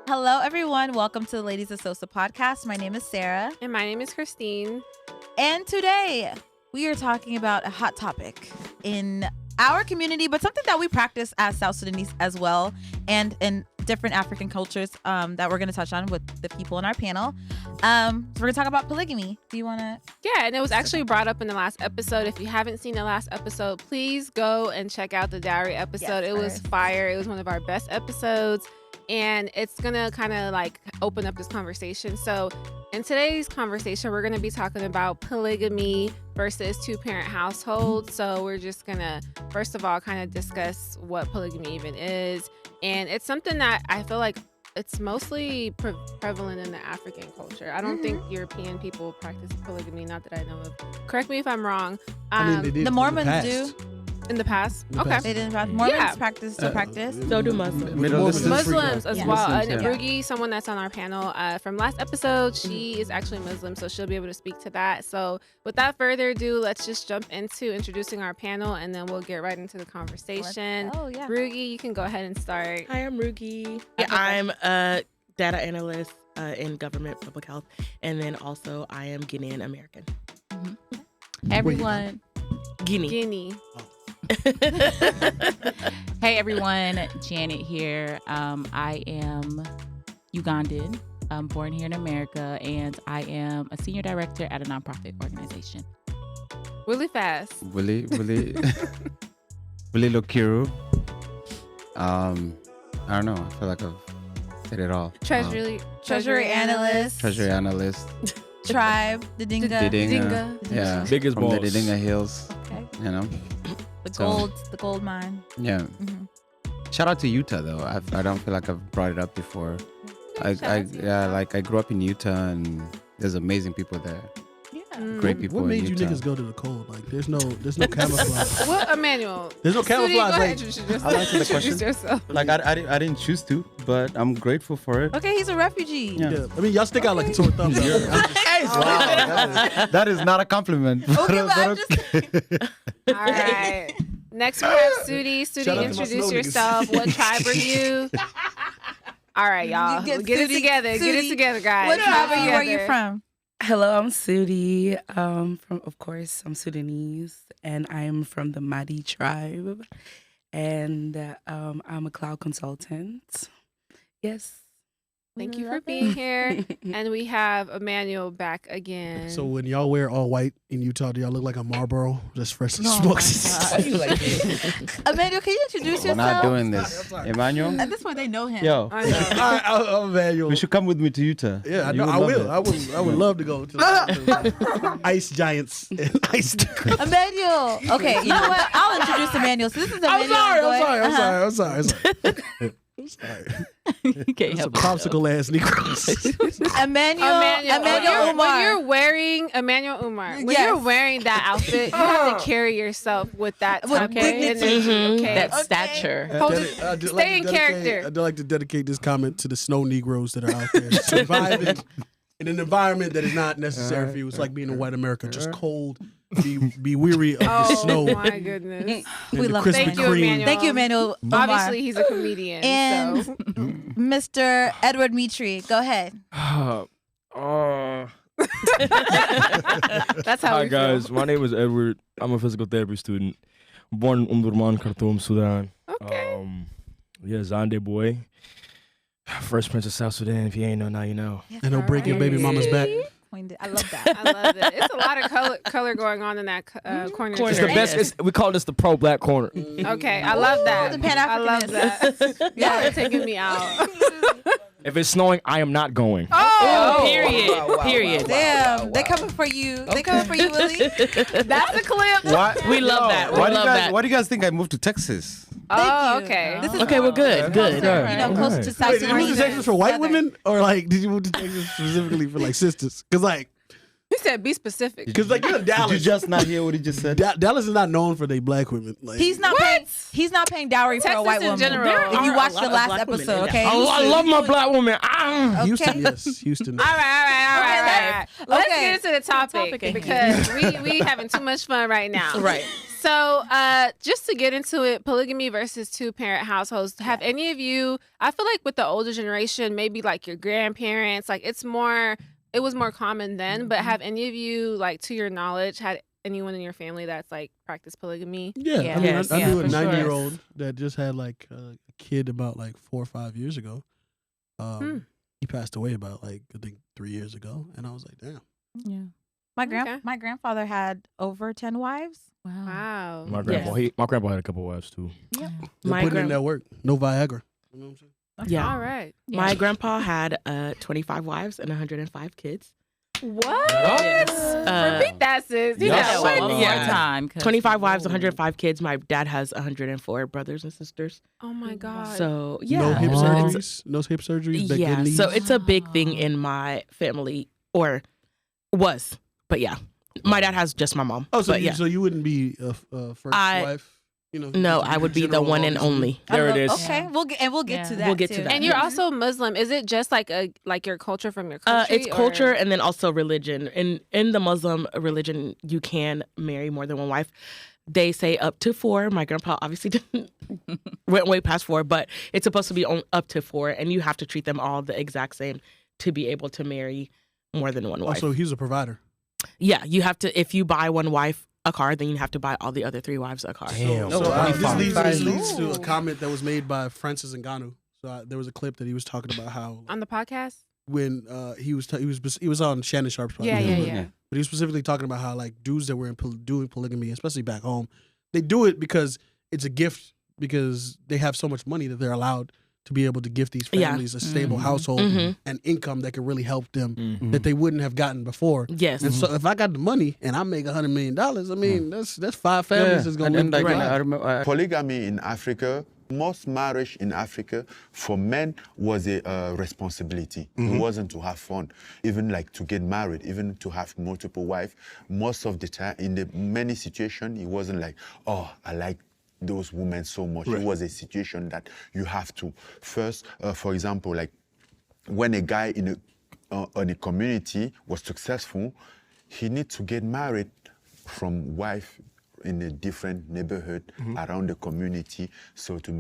Hello, everyone. Welcome to the Ladies of Sosa podcast. My name is Sarah. And my name is Christine. And today we are talking about a hot topic in our community, but something that we practice as South Sudanese as well, and in different African cultures that we're going to touch on with the people in our panel. So we're going to talk about polygamy. Do you want to? Yeah, and it was actually brought up in the last episode. If you haven't seen the last episode, please go and check out the Dowry episode. Yes, it was fire. It was one of our best episodes. And it's going to kind of like open up this conversation. So in today's conversation, we're going to be talking about polygamy versus two-parent households. So we're just going to, first of all, kind of discuss what polygamy even is. And it's something that I feel like it's mostly prevalent in the African culture. I don't think European people practice polygamy, not that I know of. Correct me if I'm wrong. The Mormons do. In the past? They didn't practice. Mormons practice. So do Muslims. Muslims as well. Muslims, And Rugi, someone that's on our panel from last episode, she is actually Muslim, so she'll be able to speak to that. So without further ado, let's just jump into introducing our panel, and then we'll get right into the conversation. Rugi, you can go ahead and start. Hi, I'm Rugi. I'm a data analyst in government public health, and then also I am Guinean American. Everyone. Guinea. Hey everyone, Janet here. I am Ugandan. I'm born here in America, and I am a senior director at a nonprofit organization. Really fast. Willie Lokiru. I don't know. I feel like I've said it all. Treasury analyst. Treasury analyst. Tribe. The Dinga. Yeah. Biggest from boss. the Dinga Hills. Okay. You know. The gold mine. Yeah. Shout out to Utah though. I don't feel like I've brought it up before. I grew up in Utah, and there's amazing people there. Great people. What made in you Utah. niggas go to the cold? Like, there's no camouflage. Well, Emmanuel. There's no Sudi, camouflage. go ahead, Like, introduce yourself. I'll answer the question. Introduce yourself. Like I didn't choose to, but I'm grateful for it. Okay, he's a refugee. Yeah. I mean, y'all stick out like a sore thumb. Wow, that is not a compliment. Okay, but I'm just... All right. Next we have Sudi. Shout out to my Introduce snow yourself. What tribe are you? All right, y'all. Get Get it Sudi. together. Get it Sudi. together, guys. What tribe are you? Where are Together. you from? Hello, I'm Sudi. Of course, I'm Sudanese, and I'm from the Madi tribe, and I'm a cloud consultant. Yes. Thank you for being here. And we have Emmanuel back again. So when y'all wear all white in Utah, do y'all look like a Marlboro just freshly smoked? Emmanuel, can you introduce We're yourself? not doing this. Emmanuel? At this point, they know him. Yo, I know. I'm Emmanuel. you should come with me to Utah. Yeah, I You know. would I love will. it. I would love to go to the ice giants and ice. Emmanuel. Okay, you know what? I'll introduce Emmanuel. So this is Emmanuel. I'm sorry. You can't Some help yourself. popsicle ass Negroes. Emmanuel When you're wearing Emmanuel Umar, when Yes. you're wearing that outfit, you have to carry yourself with that type of dignity. energy. Okay. That stature. Stay in character. I'd like to dedicate this comment to the snow Negroes that are out there surviving in an environment that is not necessary for you. It's like being in white America, just cold. Be weary of the snow. Oh my goodness. and We the love Krispy Thank you, Kreme. Emmanuel. Thank you, Emmanuel. Omar. Obviously, he's a comedian. And so. Mr. Edward Mitri, go ahead. That's how Hi we guys, feel. my name is Edward. I'm a physical therapy student. Born in Umdurman, Khartoum, Sudan. Okay. Zande boy. First Prince of South Sudan. If you ain't know, now you know. And he'll break your baby mama's back. I love that. I love it. It's a lot of color going on in that corner. It's the best. We call this the pro-black corner. Okay, I love that. the Pan-Africanist. I love that. Y'all are taking me out. If it's snowing, I am not going. Oh, Period. Damn, they coming for you. They coming for you, Willie. that's the clip. Why? We love that. We love that. Why do you guys think I moved to Texas? Oh, you. okay. This is Okay, we're good. Good. closer, you know, closer to South Wait, did you move to Sudan. Texas for white Southern. women, or like did you move to Texas specifically for like sisters? Because like He said be specific. you're in Did you Dallas. just not hear what he just said? Dallas is not known for their black women. Like, He's not paying dowry for a Texas white in woman. general. If you are watch a the lot of last black women episode, in okay? I love my black woman. Houston, Okay. yes, Houston. All right. Let's Okay. get into the topic ahead. because we having too much fun right now. Right. So, just to get into it, polygamy versus two-parent households. Have any of you? I feel like with the older generation, maybe like your grandparents, like it was more common then. But have any of you, like to your knowledge, had anyone in your family that's like practiced polygamy? Yeah, Yeah. I mean, Yes. I knew a for sure. 90-year-old that just had like a kid about like 4 or 5 years ago. He passed away about like I think 3 years ago, and I was like, damn. Yeah. My grandfather had over 10 wives. Wow. My grandpa, my grandpa had a couple wives too. Yep. They're My putting in that work. No Viagra. You know what I'm saying? Yeah. All right. My grandpa had 25 wives and 105 kids. What? Yes. Repeat that, sis. You Yeah. know One what? more Yeah. time. 25 wives, 105 kids. My dad has 104 brothers and sisters. Oh my God. So, No yeah. hip So it's- surgeries. No hip surgeries. Big yeah. knees. So it's a big thing in my family, or was. But yeah. My dad has just my mom. Oh, so but you, yeah. so you wouldn't be a first wife? You know. No, just I would be the general, one and obviously. only. There it is. Okay, we'll get Yeah. to that. We'll get to too. that. And you're also Muslim. Is it just like your culture from your country? It's culture and then also religion. In the Muslim religion, you can marry more than one wife. They say up to 4. My grandpa obviously didn't went way past 4, but it's supposed to be up to 4, and you have to treat them all the exact same to be able to marry more than one wife. Also, he's a provider. Yeah, you have to. If you buy one wife a car, then you have to buy all the other 3 wives a car. Damn. So, So this leads to a comment that was made by Francis Ngannou. So there was a clip that he was talking about how on the podcast. when he was on Shannon Sharp's podcast. Yeah. But he was specifically talking about how like dudes that were doing polygamy, especially back home, they do it because it's a gift because they have so much money that they're allowed to be able to give these Yeah. families a stable household and income that can really help them Mm-hmm. that they wouldn't have gotten before. Yes. And so if I got the money and I make $100 million, I mean that's 5 families that's gonna and live then, like, together. I remember, Polygamy in Africa, most marriage in Africa for men was a responsibility. It wasn't to have fun, even like to get married, even to have multiple wives. Most of the time, in the many situations, it wasn't like, oh, I like those women so much. It was a situation that you have to first, for example, like when a guy in a community was successful, he needs to get married from wife in a different neighborhood around the community, so to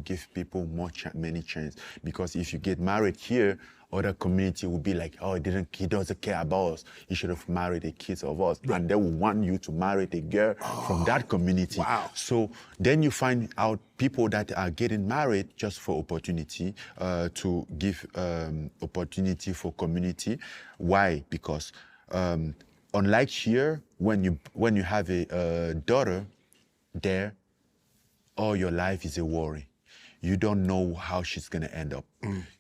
give people many chance. Because if you get married here, other community will be like, oh, he doesn't care about us. He should have married the kids of us, and they will want you to marry the girl from that community. Wow. So then you find out people that are getting married just for opportunity, to give opportunity for community. Why? Because unlike here, when you have a daughter there, all your life is a worry. You don't know how she's gonna end up.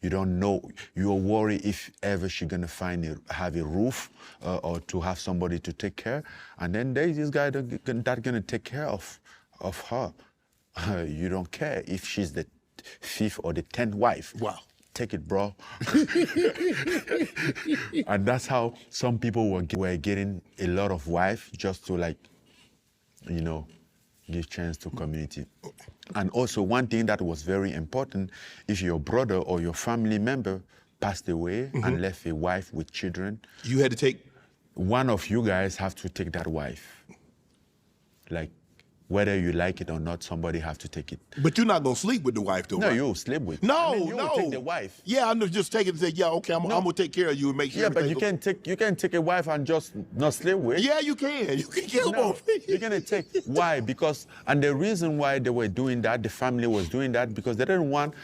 You don't know. You're worried if ever she's gonna have a roof or to have somebody to take care. And then there's this guy that's gonna take care of her. You don't care if she's the 5th or the 10th wife. Wow. Take it, bro. And that's how some people were getting a lot of wives just to give chance to community. And also one thing that was very important, if your brother or your family member passed away and left a wife with children, You had to take. one of you guys have to take that wife. Like, whether you like it or not, somebody have to take it. But you're not gonna sleep with the wife, though. No, right? you'll sleep with. No, I mean, you no. will take the wife. Yeah, I'm just taking it and say, yeah, okay, I'm gonna take care of you and make sure. Yeah, but you everything can take a wife and just not sleep with. Yeah, you can. You can get them No, both. you're gonna take. Why? Because, and the reason why they were doing that, the family was doing that, because they didn't want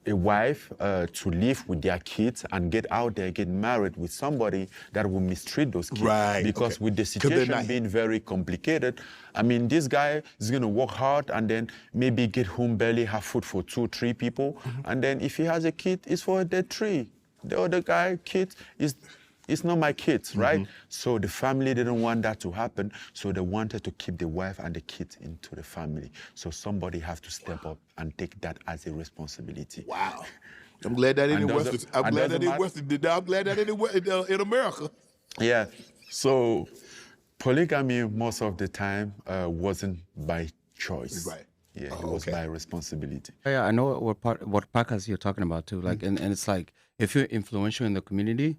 a wife to live with their kids and get out there, get married with somebody that will mistreat those kids. Right, Because okay. with the 'Cause they're situation not- being very complicated, I mean, this guy is gonna work hard and then maybe get home, barely have food for 2-3 people, and then if he has a kid, it's for the 3. The other guy, kid, it's not my kids, right? So the family didn't want that to happen, so they wanted to keep the wife and the kids into the family. So somebody have to step up and take that as a responsibility. Wow. I'm glad that And in does it- Western. I'm and glad does that it in matter? Western. I'm glad that in America. Yeah. So polygamy most of the time wasn't by choice. Right. Yeah, it Oh, was okay. by responsibility. Yeah, I know what podcast you're talking about too. Like, and it's like if you're influential in the community,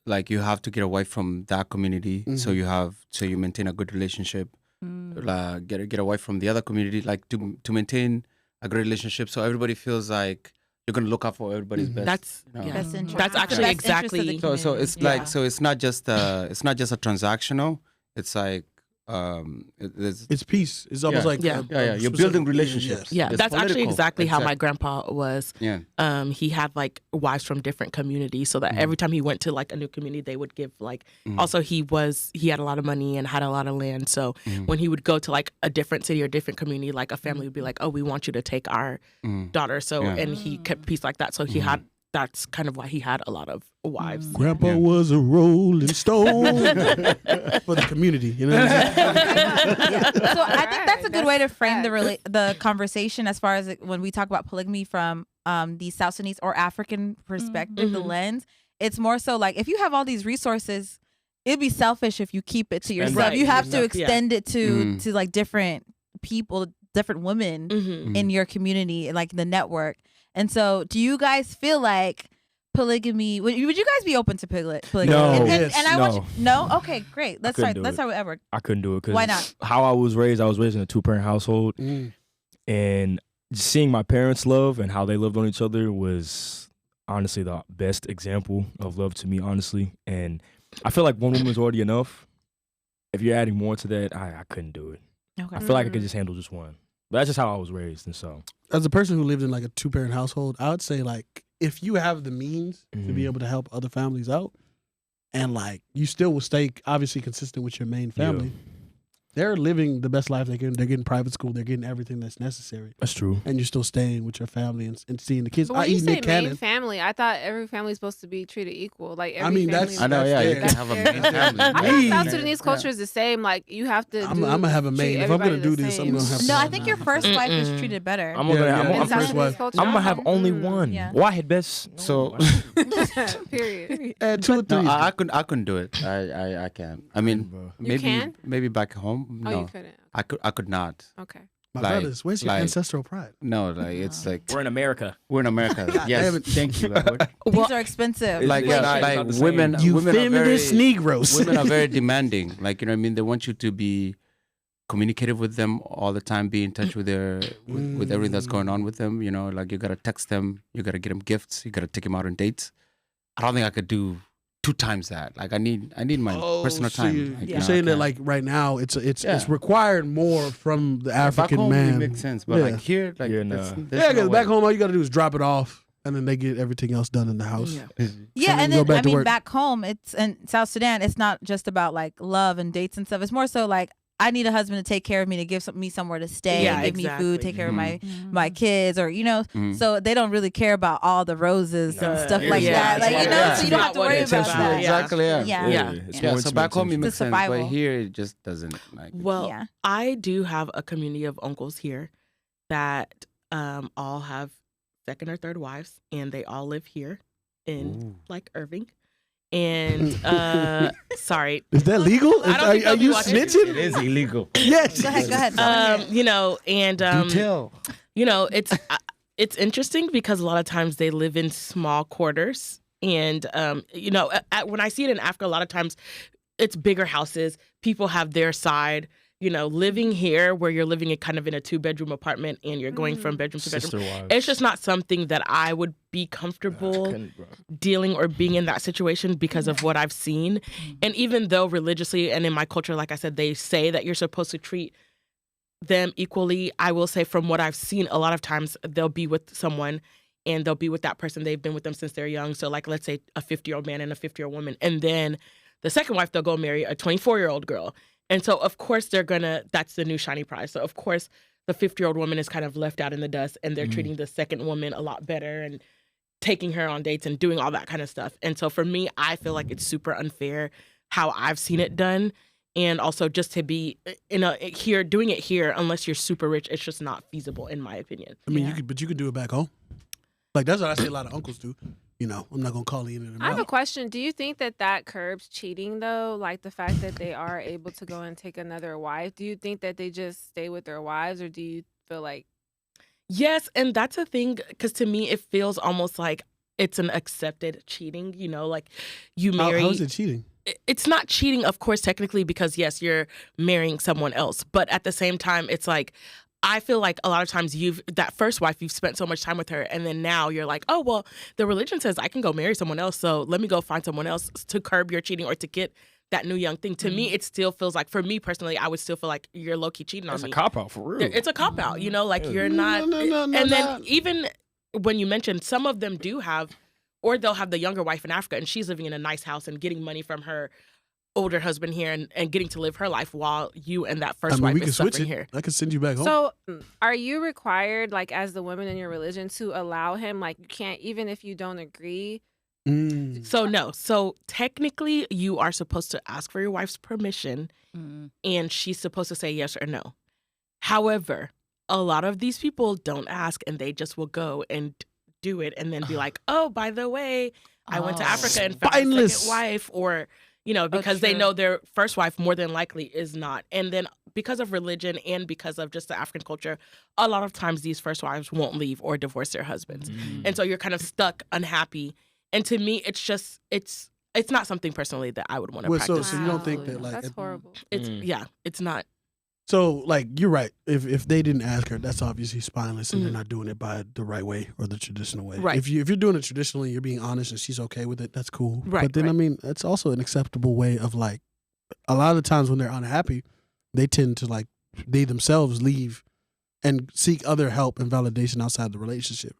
like you have to get a wife from that community, so you maintain a good relationship. Get a wife from the other community, like to maintain a great relationship, so everybody feels like you're gonna look out for everybody's best. That's Best interest. That's The actually best interest of the exactly. So community. it's like so it's not just a transactional. It's like It's peace. It's almost like Yeah. You're building relationships. Yeah, It's that's actually political. exactly how my Exact- grandpa was. Yeah. He had like wives from different communities, so that every time he went to like a new community, they would give like. Also, he had a lot of money and had a lot of land, so when he would go to like a different city or different community, like a family would be like, "Oh, we want you to take our daughter." So and he kept peace like that. So he had. That's kind of why he had a lot of wives. Grandpa was a rolling stone for the community. You know what I'm saying? So I think that's a good way to frame the conversation as far as when we talk about polygamy from the South Sudanese or African perspective, the lens. It's more so like if you have all these resources, it'd be selfish if you keep it to yourself. Right. You have to Yeah. extend it to like different people, different women in your community, like the network. And so, do you guys feel like polygamy? Would you guys be open to polygamy? No. And I want No. you. No. Okay, great. Let's couldn't start. do Let's it. start with Edward. I couldn't do it because Why not? how I was raised in a 2-parent household, and just seeing my parents love and how they loved on each other was honestly the best example of love to me, honestly. And I feel like one woman is already enough. If you're adding more to that, I couldn't do it. Okay. I feel like I could just handle just one. But that's just how I was raised, and so As a person who lived in like a 2-parent household, I would say like if you have the means to be able to help other families out, and like you still will stay obviously consistent with your main family, they're living the best life they can. They're getting private school. They're getting everything that's necessary. that's true. And you're still staying with your family and seeing the kids. But when I you eat say Nick main Cannon. family, I thought every family is supposed to be treated equal. Like every I mean, family that's- I know, yeah, you That's can have a main family. I Hey. think South Sudanese culture is the same. Like you have to. I'm gonna have a main. If I'm gonna do this, I'm gonna have to. No, I think your first wife is treated better. I'm Yeah, gonna, yeah, I'm, yeah. I'm, In South first Sudanese wife. culture. I'm gonna have only one. Yeah. Why best? So Period. 2 or 3. no, I couldn't do it. I can't. I mean, maybe can? maybe back home. Oh, No, you couldn't. I could not. Okay. My like- brothers, where's your like- ancestral pride? No, like it's like We're in America. we're in America. damn Yes, it. thank you. Edward. These are expensive. Like Yeah, like, it's not the same. women, You women are feminist very, Negroes. women are very demanding. Like, you know what I mean? They want you to be communicative with them all the time, be in touch with with everything that's going on with them. You know, like you gotta text them, you gotta get them gifts, you gotta take them out on dates. I don't think I could do 2 times that. Like I need my personal so time. You're, Like, you're know, saying I that can't. like right now it's Yeah. required more from the back African home, man. it makes sense, but Yeah. like here, like Yeah, there's nah. there's Yeah, no because back way. home all you gotta do is drop it off, and then they get everything else done in the house. Yeah, And and then go then back I to mean, work. back home, it's in South Sudan. It's not just about like love and dates and stuff. It's more so like I need a husband to take care of me, to give me somewhere to stay, Yeah, give me food, exactly. take care of my kids, or so they don't really care about all the roses and stuff like yeah, that. Like yeah. so you don't have to Not what worry it's about about. that. Exactly. Yeah. Yeah. Yeah. It's Yeah, more so back home it intimate. makes sense, survival. but here it just doesn't. Like, Well, Yeah. I do have a community of uncles here that all have 2nd or 3rd wives, and they all live here in like Irving. And sorry, Is that legal? I don't think Are they'll be you watching. snitching? is illegal. Yes. Go ahead. you know, and Do tell. you know, it's interesting because a lot of times they live in small quarters, and you know, when I see it in Africa, a lot of times it's bigger houses. People have their side. You know, living here where you're living in kind of in a 2-bedroom apartment and you're going from bedroom to bedroom. Sister wives. It's just not something that I would be comfortable dealing or being in that situation because of what I've seen. And even though religiously and in my culture, like I said, they say that you're supposed to treat them equally, I will say from what I've seen, a lot of times they'll be with someone and they'll be with that person. They've been with them since they're young. So like, let's say a 50-year-old man and a 50-year-old woman. And then the second wife, they'll go marry a 24-year-old girl. And so, of course, that's the new shiny prize. So, of course, the 50-year-old woman is kind of left out in the dust and they're treating the second woman a lot better and taking her on dates and doing all that kind of stuff. And so for me, I feel like it's super unfair how I've seen it done. And also just to be doing it here, unless you're super rich, it's just not feasible in my opinion. I mean, you could do it back home. Like that's what I see a lot of uncles do. You know, I'm not gonna call any of them I have a out. question. Do you think that curbs cheating though? Like the fact that they are able to go and take another wife. Do you think that they just stay with their wives, or do you feel like Yes, and that's a thing because to me it feels almost like it's an accepted cheating, you know, like you marry. How is it cheating? It's not cheating, of course, technically, because yes, you're marrying someone else. But at the same time, it's like, I feel like a lot of times that first wife, you've spent so much time with her. And then now you're like, oh, well, the religion says I can go marry someone else. So let me go find someone else to curb your cheating or to get that new young thing. To me, it still feels like, for me personally, I would still feel like you're low-key cheating on me. It's a cop-out, for real. It's a cop-out, you know, like you're not. No, and then even when you mentioned, some of them do have, or they'll have the younger wife in Africa and she's living in a nice house and getting money from her older husband here and getting to live her life while you and that first wife is suffering here. I can send you back home. So are you required, like, as the woman in your religion, to allow him, like, you can't, even if you don't agree? So no. So technically you are supposed to ask for your wife's permission and she's supposed to say yes or no. However, a lot of these people don't ask and they just will go and do it and then be like, oh, by the way, I went to Africa and found a second wife, or, you know, because they know their first wife more than likely is not. And then because of religion and because of just the African culture, a lot of times these first wives won't leave or divorce their husbands. And so you're kind of stuck, unhappy. And to me, it's just, it's not something personally that I would want to practice. So you don't think that, like, that's horrible. It's it's not. So, like, you're right. If they didn't ask her, that's obviously spineless, and they're not doing it by the right way or the traditional way. Right. If you're doing it traditionally, you're being honest, and she's okay with it, that's cool. Right, But then, right. I mean, it's also an acceptable way of, like, a lot of the times when they're unhappy, they tend to, like, they themselves leave and seek other help and validation outside the relationship.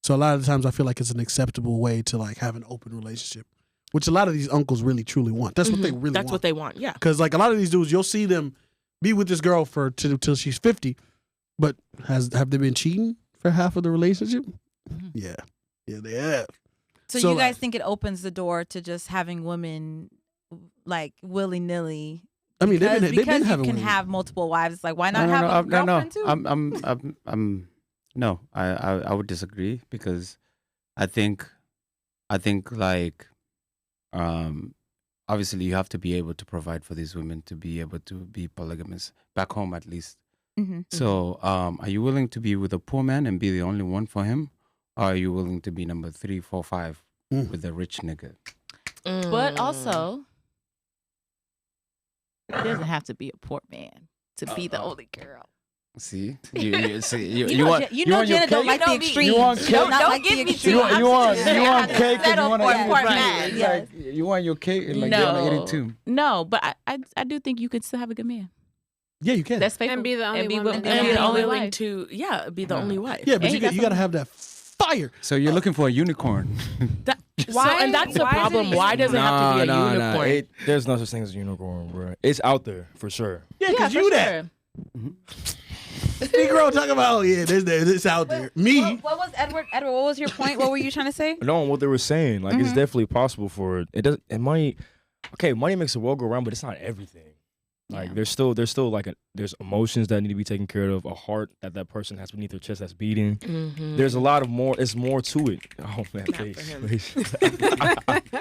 So a lot of the times I feel like it's an acceptable way to, like, have an open relationship, which a lot of these uncles really truly want. That's what they really want. That's what they want, yeah. Because, like, a lot of these dudes, you'll see them be with this girl till she's 50, but have they been cheating for half of the relationship? Yeah, they have. So you guys think it opens the door to just having women, like, willy nilly? I mean, because they've been you having can women. have multiple wives. It's like, why not have a girlfriend too? No, I would disagree, because I think like, obviously you have to be able to provide for these women to be able to be polygamous back home, at least. So are you willing to be with a poor man and be the only one for him, or are you willing to be number 3, 4, 5 with a rich nigga? But also, it doesn't have to be a poor man to be the only girl. See, you want Janet don't like the extremes. You want cake? Don't give me You want cake and you want to eat man. it. Yes. Like, you want your cake and, like, you want to eat it too. No, but I do think you could still have a good man. Yeah, you can. That's faithful. And be the only woman. And And be the only willing wife. to, be the only wife. Yeah, but And you he got got to have that fire. So you're looking for a unicorn. And that's the why is it problem. a Why does it have to be a unicorn? There's no such thing as a unicorn, bro. It's out there for sure. Yeah, because for you that. sure. Negro talking about, this out there. Me. What was Edward? What was your point? What were you trying to say? No, what they were saying, like, it's definitely possible for it. It does, and money. Okay, money makes the world go round, but it's not everything. Like, there's still like there's emotions that need to be taken care of, a heart that person has beneath their chest that's beating. There's a lot of more. It's more to it. Oh man, please.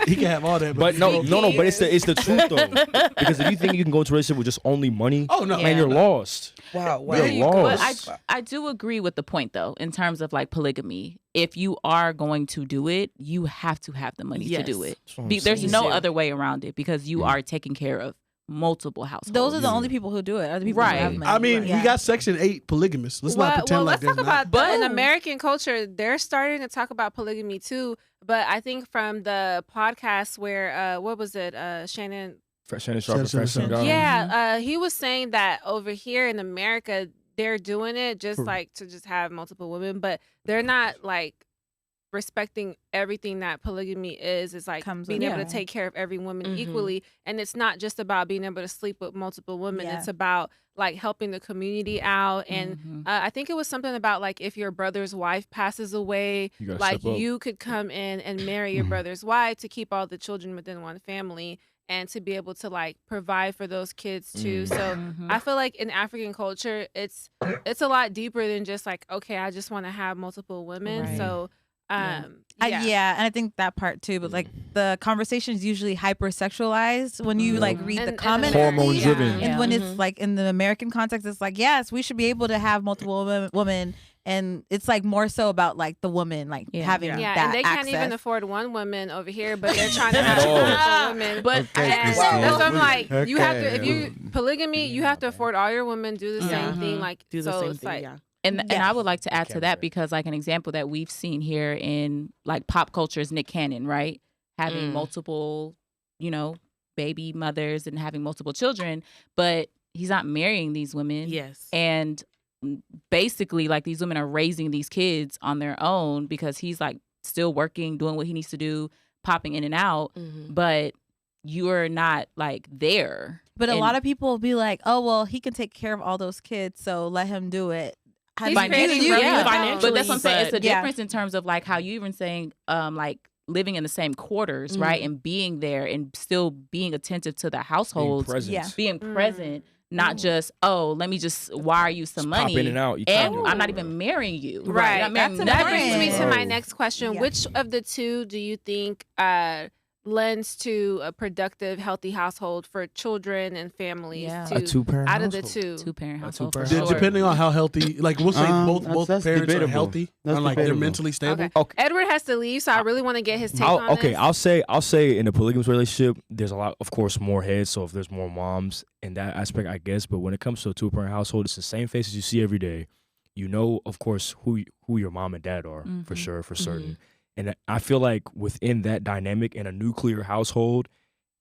He can have all that. But no. But it's the truth though, because if you think you can go to a relationship with just only money, Oh no, man, you're lost. Wow. You're But lost. I do agree with the point, though, in terms of, like, polygamy. If you are going to do it, you have to have the money to do it. That's what I'm There's saying. no other way around it, because you are taking care of multiple households. Those are the only people who do it. Are the people who have money. I mean, Yeah. we got Section 8 polygamists. Let's not pretend like let's there's talk not. about in American culture. They're starting to talk about polygamy too. But I think from the podcast where what was it? Shannon Shannon Sharp, Shannon Frank Sharp. Singal. Yeah, he was saying that over here in America, they're doing it just like to just have multiple women, but they're not like respecting everything that polygamy is. It's like Comes being with- able yeah. to take care of every woman equally, and it's not just about being able to sleep with multiple women. Yeah. It's about like helping the community out, and I think it was something about like if your brother's wife passes away, You gotta like step up. you could come in and marry your brother's wife to keep all the children within one family and to be able to like provide for those kids too. So I feel like in African culture, it's a lot deeper than just like, okay, I just want to have multiple women. Right. So yeah. And I think that part too. But like the conversation is usually hypersexualized when you like read the And comment. Hormone driven. And when it's like in the American context, it's like, yes, we should be able to have multiple women and it's like more so about like the woman like having that and they can't access. even afford one woman over here, but they're trying to have multiple women. But that's what I'm like. You have to, if you polygamy, you have to afford all your women, do the same thing, like do the so same it's thing. like. And I would like to add to that because like an example that we've seen here in like pop culture is Nick Cannon, right? Having multiple, you know, baby mothers and having multiple children, but he's not marrying these women. Yes. And basically like these women are raising these kids on their own because he's like still working, doing what he needs to do, popping in and out, but you're not like there. But a lot of people will be like, oh, well, he can take care of all those kids, so let him do it. He's creating But that's what I'm saying. It's a Yeah. difference in terms of like how you even saying like living in the same quarters, right? And being there and still being attentive to the household. Being present. Not just, oh, let me just wire you some money. Pop in and out. I'm not even marrying you. Right. I'm not marrying That brings me to nothing. my next question. Which of the two do you think lends to a productive, healthy household for children and families? A two-parent out of the household. two-parent household. two-parent household. Depending on how healthy, like we'll say both that's parents debatable. are healthy That's and like they're debatable. mentally stable. Okay. Edward has to leave, so I really want to get his take on this. I'll say in a polygamous relationship, there's a lot, of course, more heads. So if there's more moms in that aspect, I guess. But when it comes to a two-parent household, it's the same faces you see every day. You know, of course, who your mom and dad are for sure, for certain. And I feel like within that dynamic in a nuclear household,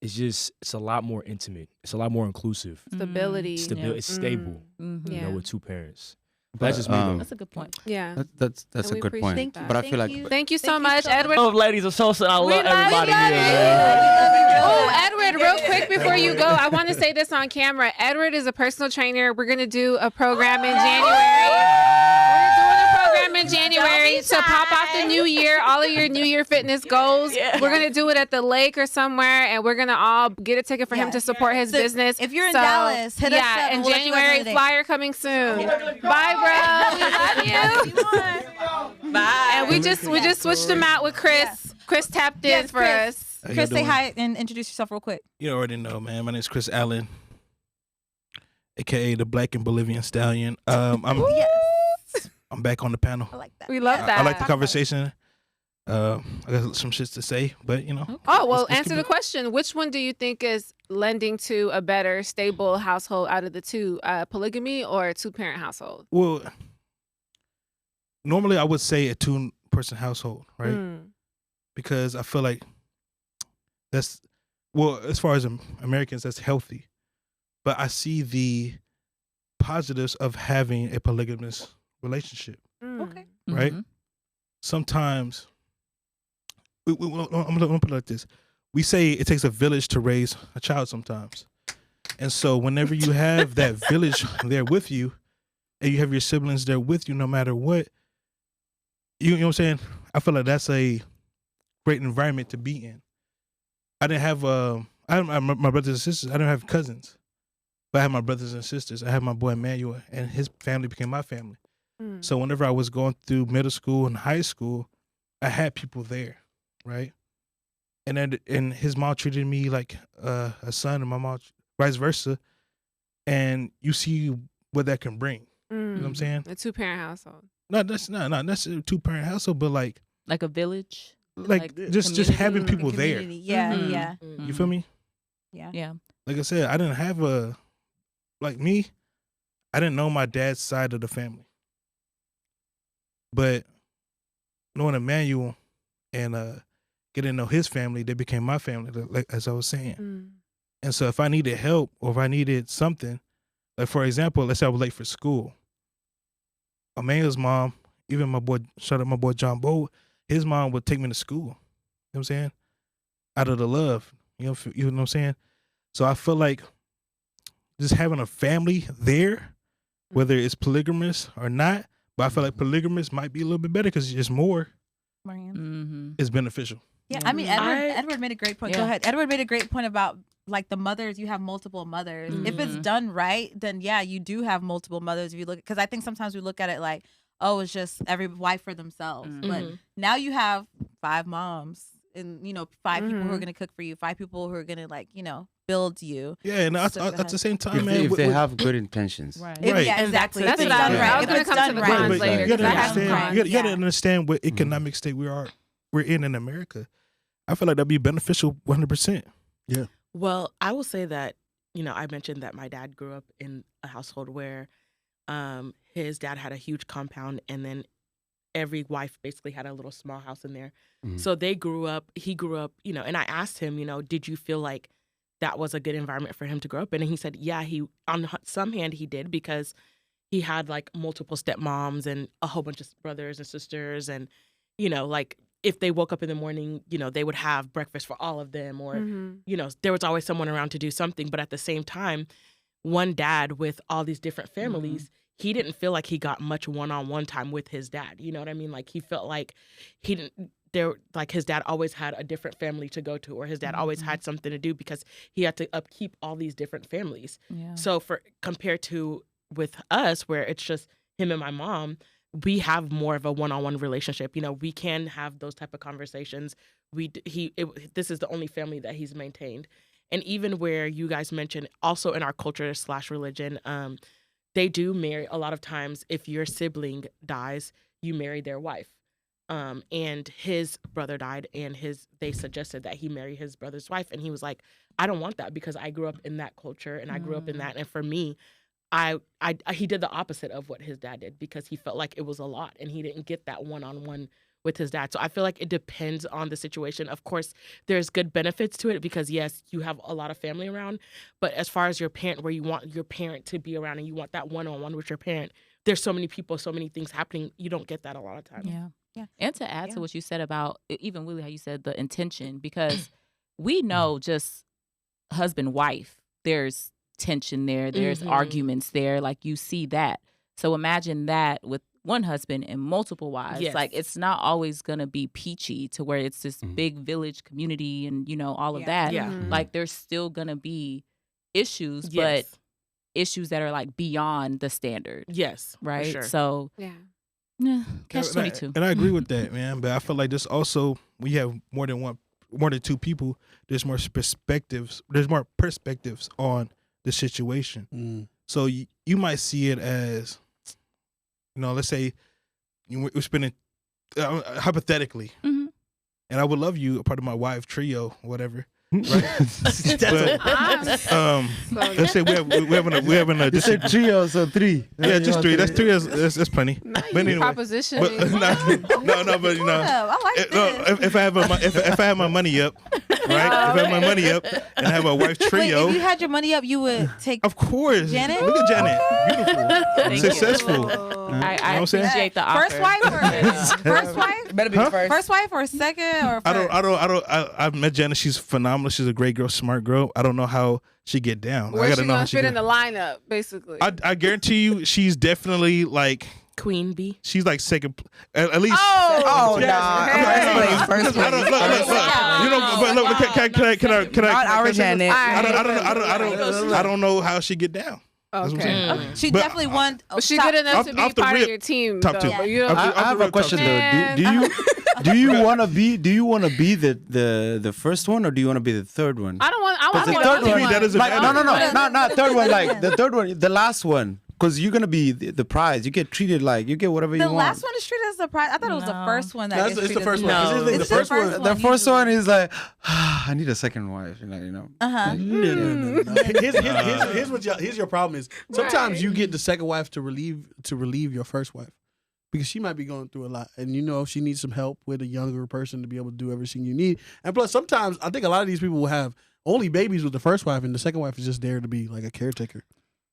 it's a lot more intimate. It's a lot more inclusive. Stability. It's stable. You know, with two parents. That's just me. That's a good point. Yeah. That's And a we good point. appreciate that. But I feel like Thank you so much, Edward. Oh, ladies of Sosa, I love everybody love here, you. man. Oh, Edward, real quick before you go, I want to say this on camera. Edward is a personal trainer. We're going to do a program in January to pop off the new year, all of your New Year fitness goals. We're going to do it at the lake or somewhere, and we're going to all get a ticket for him to support his business. If you're in Dallas, hit us up in and we'll let you guys know January, the date. flyer coming soon. Bye, bro. We love you. Bye. And we just switched them out with Chris. Chris tapped in for us. How y'all Chris, say doing? hi and introduce yourself real quick. You already know, man. My name is Chris Allen, aka the Black and Bolivian Stallion. I'm back on the panel. I like that. We love that. I like the conversation. I got some shit to say, but you know. Oh, well, let's answer keep the it- question. Which one do you think is lending to a better, stable household out of the two? Polygamy or a two-parent household? Well, normally I would say a two-person household, right? Because I feel like that's, well, as far as Americans, that's healthy. But I see the positives of having a polygamous relationship, Okay. right? Sometimes, I'm gonna put it like this. We say it takes a village to raise a child sometimes. And so whenever you have that village there with you, and you have your siblings there with you no matter what, you know what I'm saying? I feel like that's a great environment to be in. I didn't have my brothers and sisters. I didn't have cousins. But I had my brothers and sisters. I had my boy Emmanuel, and his family became my family. So whenever I was going through middle school and high school, I had people there, right? And his mom treated me like a son, and my mom vice versa. And you see what that can bring. You know what I'm saying? A two-parent household. Not necessarily a two-parent household, but like a village. Like just having people there. Yeah. You feel me? Yeah. Like I said, I didn't have I didn't know my dad's side of the family. But knowing Emmanuel and getting to know his family, they became my family, like as I was saying. And so if I needed help or if I needed something, like for example, let's say I was late for school. Emmanuel's mom, even my boy, shout out my boy John Bo, his mom would take me to school. You know what I'm saying? Out of the love. You know what I'm saying? So I feel like just having a family there, whether it's polygamous or not, but I feel like polygamous might be a little bit better because it's more. It's beneficial. Yeah, I mean, Edward made a great point. Go ahead. Edward made a great point about like the mothers. You have multiple mothers. If it's done right, then yeah, you do have multiple mothers. If you look, because I think sometimes we look at it like, oh, it's just every wife for themselves. But now you have 5 moms and 5 people who are gonna cook for you, 5 people who are gonna build you. Yeah, and at the same time, man, if they have good intentions. Right. Right. Yeah, exactly. That's If what it's I done was right. I was If gonna it's come to done the right. cons But later. you gotta 'cause I have some understand. cons. You gotta understand what economic state we're in America. I feel like that'd be beneficial 100%. Well, I will say that, I mentioned that my dad grew up in a household where his dad had a huge compound, and then every wife basically had a little small house in there. Mhm. So he grew up, and I asked him, did you feel like that was a good environment for him to grow up in? And he said, yeah, on some hand he did, because he had like multiple stepmoms and a whole bunch of brothers and sisters, and like if they woke up in the morning, they would have breakfast for all of them, or there was always someone around to do something. But at the same time, one dad with all these different families, he didn't feel like he got much one-on-one time with his dad. You know what I mean? Like he felt like he didn't. Like his dad always had a different family to go to, or his dad always had something to do, because he had to upkeep all these different families. Yeah. So compared to with us, where it's just him and my mom, we have more of a one-on-one relationship. We can have those type of conversations. This is the only family that he's maintained. And even where you guys mentioned, also in our culture / religion, they do marry. A lot of times, if your sibling dies, you marry their wife. And his brother died, and they suggested that he marry his brother's wife, and he was like, I don't want that, because I grew up in that culture and I grew up in that, and for me, he did the opposite of what his dad did, because he felt like it was a lot and he didn't get that one-on-one with his dad. So I feel like it depends on the situation. Of course, there's good benefits to it, because yes, you have a lot of family around, but as far as your parent, where you want your parent to be around and you want that one-on-one with your parent, there's so many people, so many things happening, you don't get that a lot of times. Yeah. Yeah. And to add to what you said about even Willie, how you said the intention, because we know just husband, wife, there's tension there, there's arguments there, like you see that. So imagine that with one husband and multiple wives. Yes. Like it's not always gonna be peachy to where it's this big village community and all of that. Yeah. Like there's still gonna be issues, Yes. but issues that are like beyond the standard. Yes. for Right. sure. So catch 22. And I agree with that, man. But I feel like this also, when you have more than two people, there's more perspectives. There's more perspectives on the situation. So you might see it as, let's say we're spending hypothetically, and I would love you a part of my wife trio, or whatever. Right? But, let's say we having a You said trio, so 3. Yeah, just 3. That's 3. That's plenty. But anyway, Proposition. but, no, but I like this. if I have my money up, right? If I have my money up and I have a wife Wait, trio, if you had your money up, you would take. of course. Janet? Look at Janet, beautiful, Thank successful. I know what I'm saying? appreciate the offer. First wife or first wife? Better be Huh? first. First wife or second or first? I've met Janet. She's phenomenal. She's a great girl, smart girl. I don't know how she get down. I Where's gotta she know how gonna she fit get in the lineup, basically? I guarantee you, she's definitely like. Queen bee. She's like second, at least. Oh, Yeah. nah. Hey. First I don't look. You know, but look, can I? Not our Janet. I don't know how she get down. That's what I'm saying. Okay. She But- definitely won. But she good enough to be off the part rip, of your team. top though. two. But you don't- Off the- I have a top question two. Man. though. Do you want to be the first one, or do you want to be the third one? I don't want. I want the to third be one, that doesn't Like, matter. no, not third one. Like the third one, the last one, because you're gonna be the prize. You get treated like you get whatever The you want. last one is treated as a prize. I thought it was the No. first one that That's- gets it's the treated first as a one. prize. It's The It's first one. The first usually. one is like, I need a second wife. No. Uh-huh. No. Here's your problem is sometimes you get the second wife to relieve your first wife because she might be going through a lot, and she needs some help with a younger person to be able to do everything you need. And plus, sometimes I think a lot of these people will have only babies with the first wife, and the second wife is just there to be like a caretaker.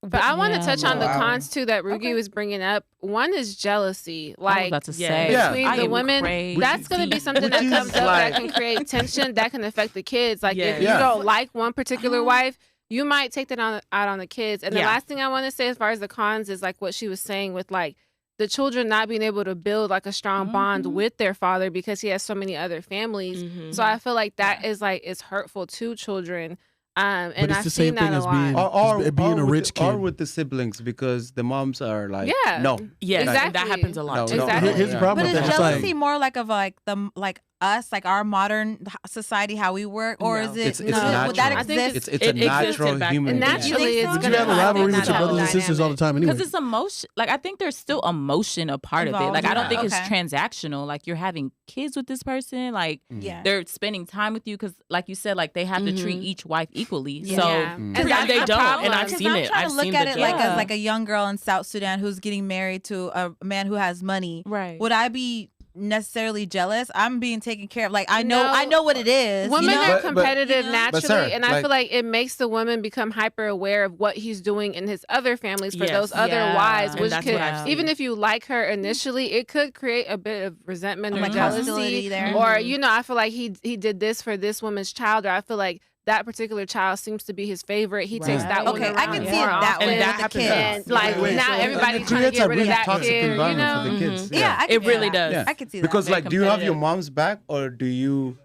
But I want to Yeah, touch on the wow. cons too that Rugi was bringing up. One is jealousy, I was like about to yeah. say. Yeah. between I the am women. crazy. That's going to be something Which that is comes up like- that can create tension that can affect the kids. Like if you Yeah. don't like one particular wife, you might take that out on the kids. And the Yeah. last thing I want to say as far as the cons is like what she was saying with like the children not being able to build like a strong bond with their father because he has so many other families. Mhm. So I feel like that is like it's hurtful to children. And it's I've the seen same that thing a as lot. being- being a rich Or kid. with the siblings, because the moms are like, Yeah. no. Yes, Exactly. and that happens a lot. No, too. no, Exactly. Here's the yeah. problem But with is that. It's jealousy like, more like of like us, like our modern society, how we work, or No. is it? It's would that natural. I think exist? It's a It natural existed back human. then. And being. naturally, You it's think so? gonna You have a happen rivalry in with that your brothers and dynamic. sisters all the time anyway. Because it's emotion. Like I think there's still emotion a part of it. Involved, Like I don't think it's okay. transactional. Like you're having kids with this person. Like Yeah. they're spending time with you because, like you said, like they have to treat each wife equally. Yeah. So Yeah. Mm. And that's they the don't, problem. and I've Because seen I'm it. trying I've to look seen at the it like Yeah. as like a young girl in South Sudan who's getting married to a man who has money. right. Would I be necessarily jealous? I'm being taken care of. Like I No. know what it is. Women you know? are But- competitive you know? naturally, But, sir, and I like- feel like it makes the woman become hyper aware of what he's doing in his other families for Yes. those other Yeah. wives, And which that's could, what I've even seen. if you like her initially, it could create a bit of resentment or Like jealousy. hostility there. Or I feel like he did this for this woman's child, or I feel like that particular child seems to be his favorite. He takes that Right. one Okay, around I can see it more that often. way And with that the happens kids. to And us. like Wait, now so- everybody's It trying to creates get a rid of really that toxic kid. You environment know, for the kids. Yeah, I It can really see that. does. Yeah. I could see that. Because Very like, do you have your competitive. mom's back, or do you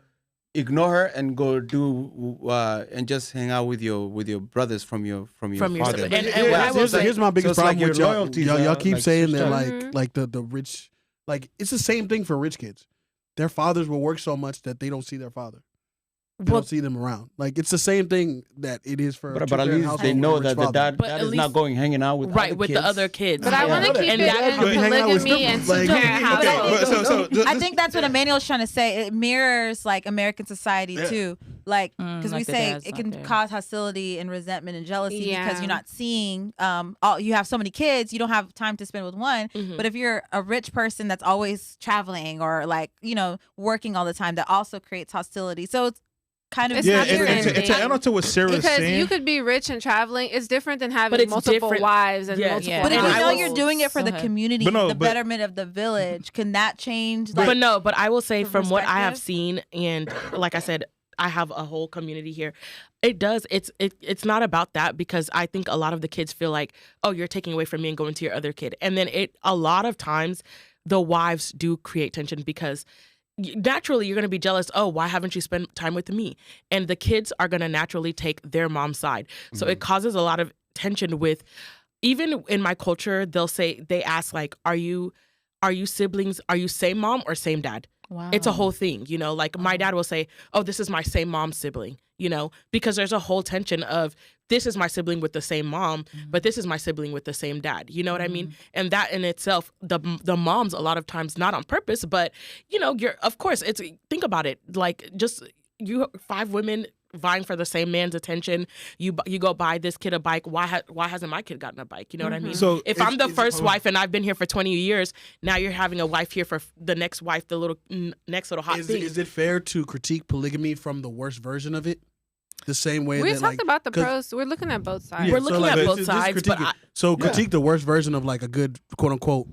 ignore her and go do and just hang out with your brothers from your From your father? sibling. And what I will say- here's my biggest so it's like problem with your y'all. loyalties Y'all are, keep like, saying switched that up. like the rich, like it's the same thing for rich kids. Their fathers will work so much that they don't see their father. They Well- don't see them around. Like it's the same thing that it is for. a But at two-parent least household they with a know rich that the father. dad, But dad at is not least- going hanging out with Right, other with kids. the other kids. But I Yeah. want to keep And it that- in But hang out with polygamy and strippers. two-parent Like- households. So I think that's what Emmanuel's trying to say. It mirrors like American society Yeah. too. Like because we like the say dad's it not can there. cause hostility and resentment and jealousy because Yeah. you're not seeing all you have so many kids, you don't have time to spend with one. Mhm. But if you're a rich person that's always traveling or like, working all the time, that also creates hostility. So it's kind of It's yeah, not the same and to thing. add on to what Sarah's Because saying, you could be rich and traveling. It's different than having it's multiple different. wives and Yes. multiple Yeah. But if And you I know will- you're doing it for Go the ahead. community, But no, the but- betterment of the village, can that change? But no, but I will say the from what I have perspective? seen, and like I said, I have a whole community here. It does. It's not about that, because I think a lot of the kids feel like, oh, you're taking away from me and going to your other kid. And then a lot of times the wives do create tension because naturally you're going to be jealous. Oh, why haven't you spent time with me? And the kids are going to naturally take their mom's side. So it causes a lot of tension with, even in my culture, they ask like, are you siblings? Are you same mom or same dad? Wow. It's a whole thing, like my dad will say, oh, this is my same mom's sibling, because there's a whole tension of this is my sibling with the same mom, but this is my sibling with the same dad. You know what I mean? And that in itself, the moms a lot of times not on purpose, but of course, think about it, like just you 5 women vying for the same man's attention. You go buy this kid a bike. Why hasn't my kid gotten a bike? You know what I mean? So if it's- I'm the it's- first wife and I've been here for 20 years, now you're having a wife here for the next wife, the little next little hot thing. Is it fair to critique polygamy from the worst version of it? The same way We that talked about the 'cause- pros. We're looking at both sides. We're looking at both this sides, critique but so critique the worst version of like a good quote unquote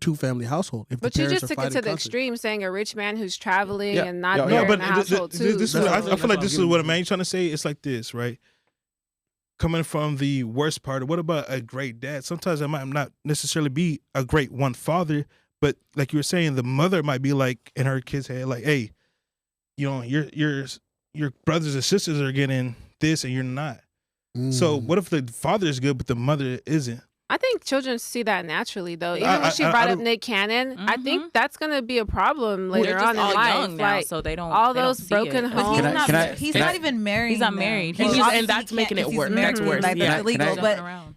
2-family household. If But the you parents just are took it to fighting the constantly. extreme, saying a rich man who's traveling Yeah. and not Yeah, there no, but in the household this too. is That's what, what I I'm feel like getting this is at. what I'm trying to say. It's like this, right? Coming from the worst part, what about a great dad? Sometimes it might not necessarily be a great one father, but like you were saying, the mother might be like in her kid's head, like, hey, your brothers and sisters are getting this and you're not. So what if the father is good but the mother isn't? I think children see that naturally, though. Even I- when she I- brought I up don't- Nick Cannon, I think that's going to be a problem Well, later they're on just in all life. young now, Like, so they don't. all they don't those see broken it. But homes. he's Can I- not. can I- he's can not I- even married. He's not now. married. Well, He's- obviously and that's he making can't- it he's worse. married, That's worse. Like, Yeah. that's illegal. Can I- But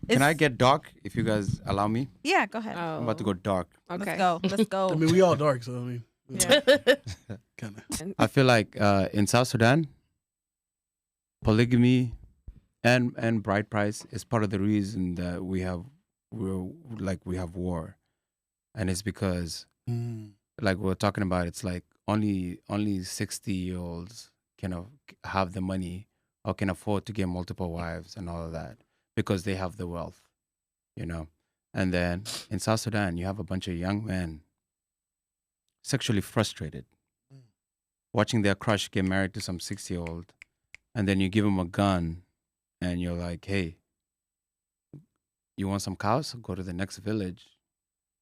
Can I it's- get dark if you guys allow me? Yeah, go ahead. Oh, I'm about to go dark. Okay. Let's go. Let's go. I mean, we all dark, so I mean, Yeah. kind of. I feel like in South Sudan, polygamy and bride price is part of the reason that we have war, and it's because like we're talking about, it's like only 60-year-olds can have the money or can afford to get multiple wives and all of that because they have the wealth, And then in South Sudan, you have a bunch of young men sexually frustrated, watching their crush get married to some 60-year-old, and then you give them a gun, and you're like, hey, you want some cows? Go to the next village,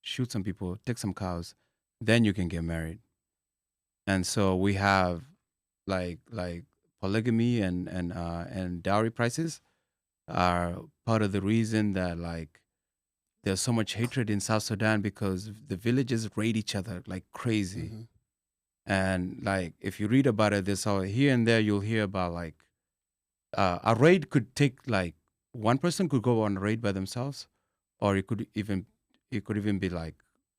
shoot some people, take some cows, then you can get married. And so we have like polygamy and dowry prices are part of the reason that like there's so much hatred in South Sudan because the villages raid each other like crazy. And like if you read about it, there's all here and there you'll hear about like a raid could take like one person could go on a raid by themselves, or it could even be like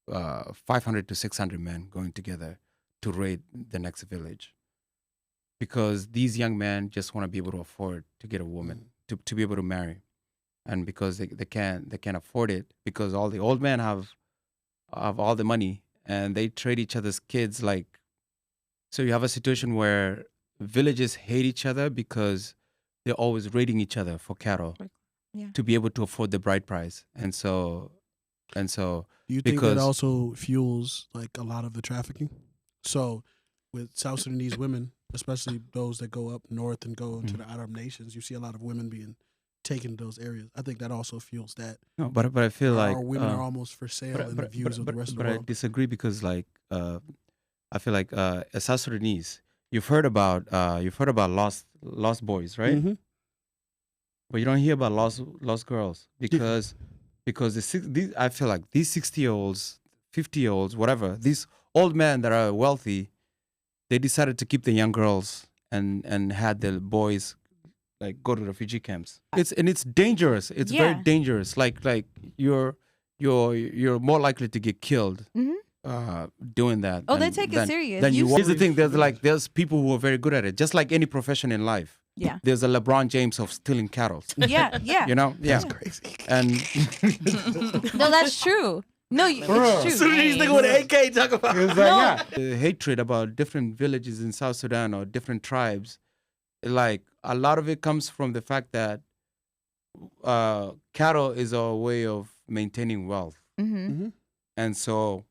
500 to 600 men going together to raid the next village, because these young men just want to be able to afford to get a woman to be able to marry, and because they can't afford it, because all the old men have all the money and they trade each other's kids. Like, so you have a situation where villages hate each other because they're always raiding each other for cattle to be able to afford the bride price. And so Do you think because that also fuels like a lot of the trafficking? So with South Sudanese women, especially those that go up north and go to the Arab nations, you see a lot of women being taken to those areas. I think that also fuels that. no, but I feel like our women are almost for sale in the views of the rest of the I world. disagree, because like I feel like as South Sudanese, you've heard about lost boys, right? Mm-hmm. But you don't hear about lost girls, because these, I feel like these 60-year-olds, 50-year-olds, whatever, these old men that are wealthy, they decided to keep the young girls and had the boys like go to refugee camps. It's dangerous. It's very dangerous. Like you're more likely to get killed doing that. Oh, they take it serious. Here's the thing. There's people who are very good at it. Just like any profession in life. Yeah. There's a LeBron James of stealing cattle. Yeah. You know? Yeah. That's crazy. And No, that's true. No, it's true. Sudanese nigga with an AK talk about. the hatred about different villages in South Sudan or different tribes, like a lot of it comes from the fact that cattle is a way of maintaining wealth. Mm-hmm. And so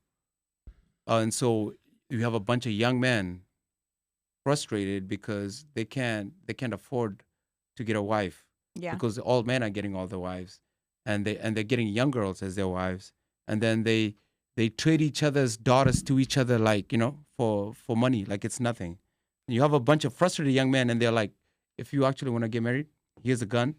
you have a bunch of young men frustrated because they can't afford to get a wife, because the old men are getting all the wives, and they're getting young girls as their wives, and then they trade each other's daughters to each other, like, you know, for money, like it's nothing. And you have a bunch of frustrated young men, and they're like, if you actually want to get married, here's a gun.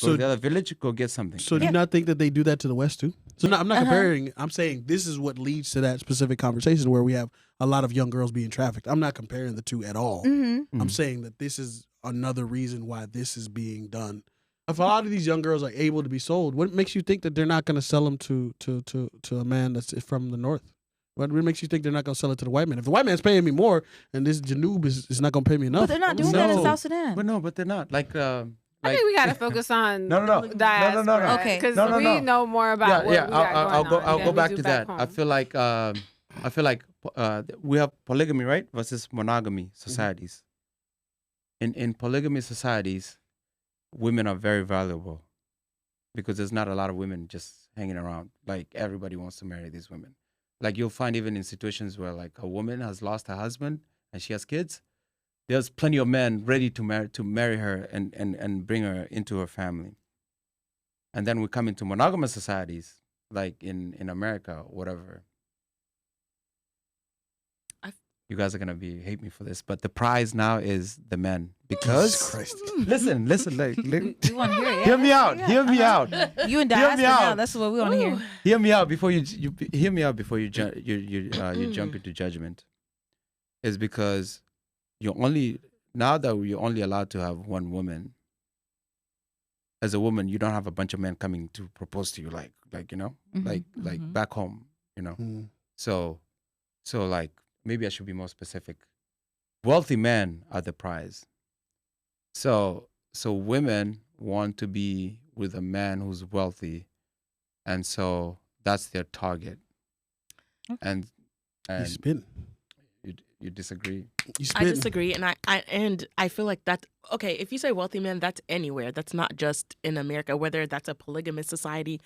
Go to the other village, go get something. So do you not think that they do that to the West too? So no, I'm not comparing. I'm saying this is what leads to that specific conversation where we have a lot of young girls being trafficked. I'm not comparing the two at all. Mm-hmm. I'm saying that this is another reason why this is being done. If a lot of these young girls are able to be sold, what makes you think that they're not going to sell them to a man that's from the North? What makes you think they're not going to sell it to the white man? If the white man's paying me more and this Janoob is not going to pay me enough. But they're not doing that in South Sudan. But they're not. Like, I think we gotta focus on No. diaspora. Okay. Because No. we know more about what we got going on I'll than go we back do to back that. home. I feel like we have polygamy, right, versus monogamy societies. In polygamy societies, women are very valuable because there's not a lot of women just hanging around. Like everybody wants to marry these women. Like you'll find even in situations where like a woman has lost her husband and she has kids, there's plenty of men ready to marry her and bring her into her family. And then we come into monogamous societies, like in America, whatever. You guys are gonna hate me for this, but the prize now is the men, because listen, like, We want to hear it. hear me out. You and Hear me diaspora now. out. That's what we want to hear. Hear me out before you hear me out before you jump into judgment. Is because now that you're only allowed to have one woman. As a woman, you don't have a bunch of men coming to propose to you, like you know, like back home, you know. So like maybe I should be more specific. Wealthy men are the prize. So women want to be with a man who's wealthy, and so that's their target. Okay. And You spin. you disagree? I disagree, and I feel like that. Okay, if you say wealthy men, that's anywhere. That's not just in America. Whether that's a polygamous society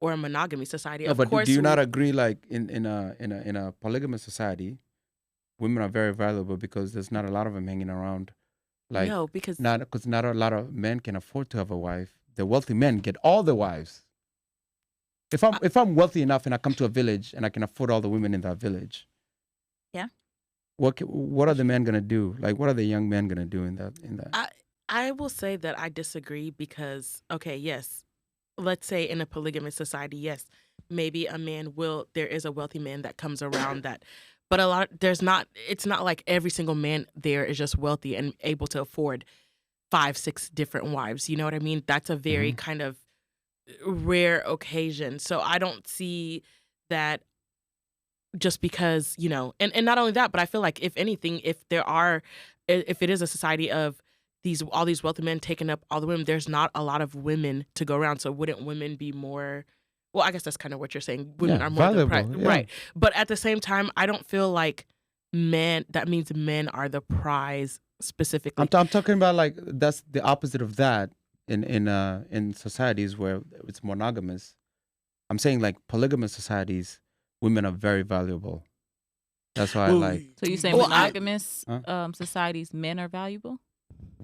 or a monogamy society. No, of but course, do you not agree? Like in a polygamous society, women are very valuable because there's not a lot of them hanging around. Like no, because not a lot of men can afford to have a wife. The wealthy men get all the wives. If I'm wealthy enough and I come to a village and I can afford all the women in that village, yeah. What are the men gonna do? Like, what are the young men gonna do in that? I will say that I disagree because, okay, yes, let's say in a polygamous society, yes, maybe there is a wealthy man that comes around that but it's not like every single man there is just wealthy and able to afford 5-6 different wives. You know what I mean? That's a very kind of rare occasion. So I don't see that just because, and not only that, but I feel like if anything, if it is a society of all these wealthy men taking up all the women, there's not a lot of women to go around. So wouldn't women be more, well, I guess that's kind of what you're saying. Women are more valuable, right. But at the same time, I don't feel like that means men are the prize specifically. I'm talking about like that's the opposite of that in societies where it's monogamous. I'm saying like polygamous societies, women are very valuable. That's why I like. So you say monogamous societies, men are valuable?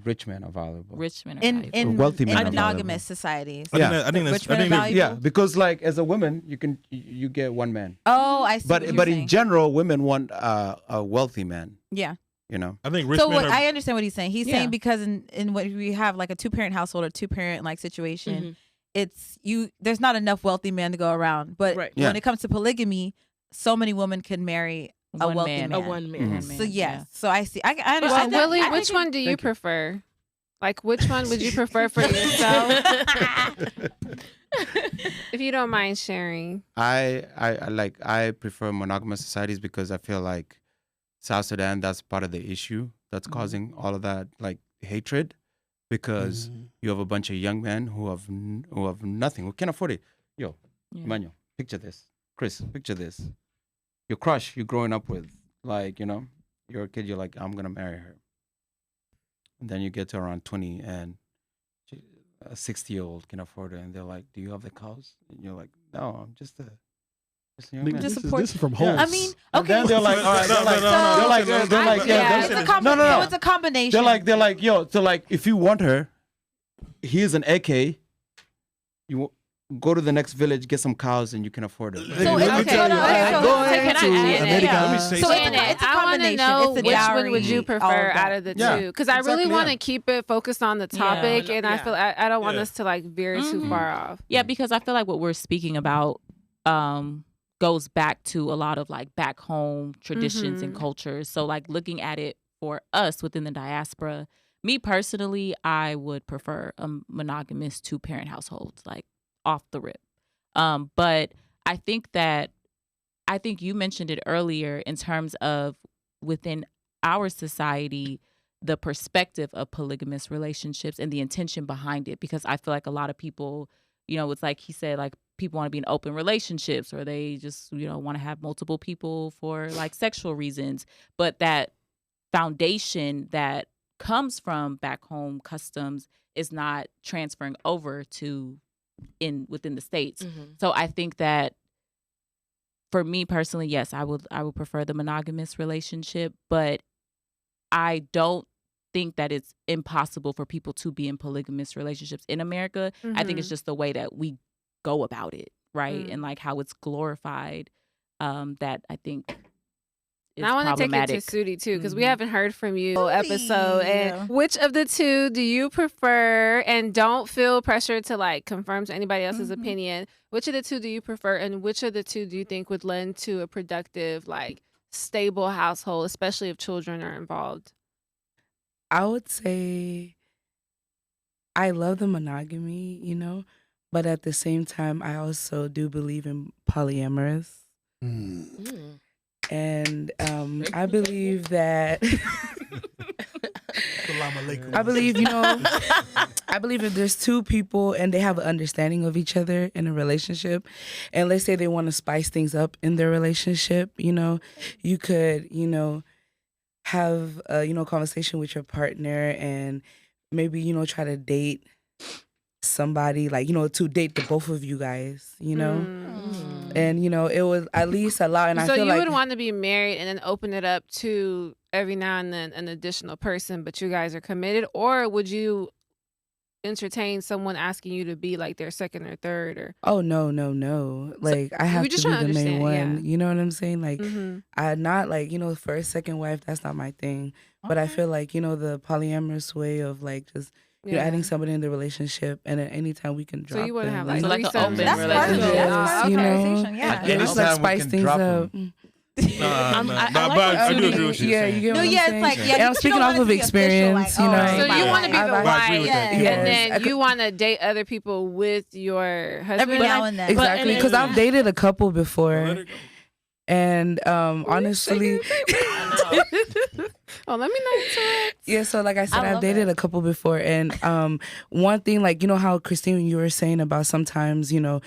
Rich men are valuable. Rich men are In valuable. Wealthy men are monogamous societies. I think Rich men are that's valuable? Yeah, because like as a woman, you get one man. Oh, I see. But what you're but saying. in general, women want a wealthy man. Yeah. I think rich So men what, are. I understand what he's saying. He's Yeah. saying because in what we have like a 2-parent household or 2-parent like situation, it's there's not enough wealthy men to go around. But Right. Yeah. when it comes to polygamy, so many women can marry a One wealthy man. man. A one man. So yes. So I see. I Well, understand. Willie, that. which one do you Thank you. prefer? Like, which one would you prefer for yourself? If you don't mind sharing. I prefer monogamous societies because I feel like South Sudan, that's part of the issue that's causing all of that like hatred, because you have a bunch of young men who have nothing, who can't afford it. Yo, Emmanuel, picture this. Chris, picture this. Your crush you're growing up with, like, you're a kid, you're like, I'm gonna marry her. And then you get to around 20 and a 60-year-old can afford it, and they're like, do you have the cows? And you're like, no, I'm just a young man. Just This support- is from Holmes. I mean, And okay. then they're like, all right, they're like, yeah, it's a combination. no. No, it's a combination. They're like, yo, so like, if you want her, here's an AK. You go to the next village, get some cows, and you can afford it. So it's okay. Can I So Janet, it's a I want to combination. know It's a which dowry, one would you all prefer of that. out of the Yeah, two? Because I really exactly, want to yeah. keep it focused on the topic, and I feel I don't want Yeah. us to like veer too far off. Yeah, because I feel like what we're speaking about goes back to a lot of like back home traditions and cultures. So like looking at it for us within the diaspora, me personally, I would prefer a monogamous 2-parent household, like off the rip. But I think you mentioned it earlier in terms of within our society, the perspective of polygamous relationships and the intention behind it, because I feel like a lot of people, it's like he said, like people want to be in open relationships, or they just, want to have multiple people for like sexual reasons. But that foundation that comes from back home customs is not transferring over to within the States. So I think that for me personally, yes, I would prefer the monogamous relationship, but I don't think that it's impossible for people to be in polygamous relationships in America. I think it's just the way that we go about it, right? And like how it's glorified, that I think is I want to take it problematic. to Sudi too, because we haven't heard from you episode. And which of the two do you prefer? And don't feel pressured to like confirm to anybody else's opinion. Which of the two do you prefer? And which of the two do you think would lend to a productive, like stable household, especially if children are involved? I would say I love the monogamy, but at the same time, I also do believe in polyamorous. And I believe that I believe if there's two people and they have an understanding of each other in a relationship, and let's say they want to spice things up in their relationship, you could, have a, conversation with your partner and maybe, try to date somebody, like, to date the both of you guys, and, it would at least allow, and I So feel you like would want to be married and then open it up to every now and then an additional person, but you guys are committed? Or would you entertain someone asking you to be like their second or third? Or like I have to just be trying the to main understand, one, you know what I'm saying? Like I'm not like, first, second wife, that's not my thing. But I feel like, the polyamorous way of like just adding somebody in the relationship, and at any time we can drop So you wouldn't them, have like So like an threesomes? open That's part of it. relationship. That's part of the You know? conversation. Yeah. Anytime just like we spice can things drop up. 'em. I do agree with you. Yeah, you get what I'm saying? it's like, And I'm but you speaking don't off want it of to be official, experience, like, you know. oh, So you want to be the I agree wife, with that. and Yes. then you want to date other people with your husband. every now and then. Exactly, because I've dated a couple before, and honestly, Oh, let me know. yeah. So like I said, I I've love dated it. a couple before, and one thing, like, you know how Christine, you were saying about sometimes, you know,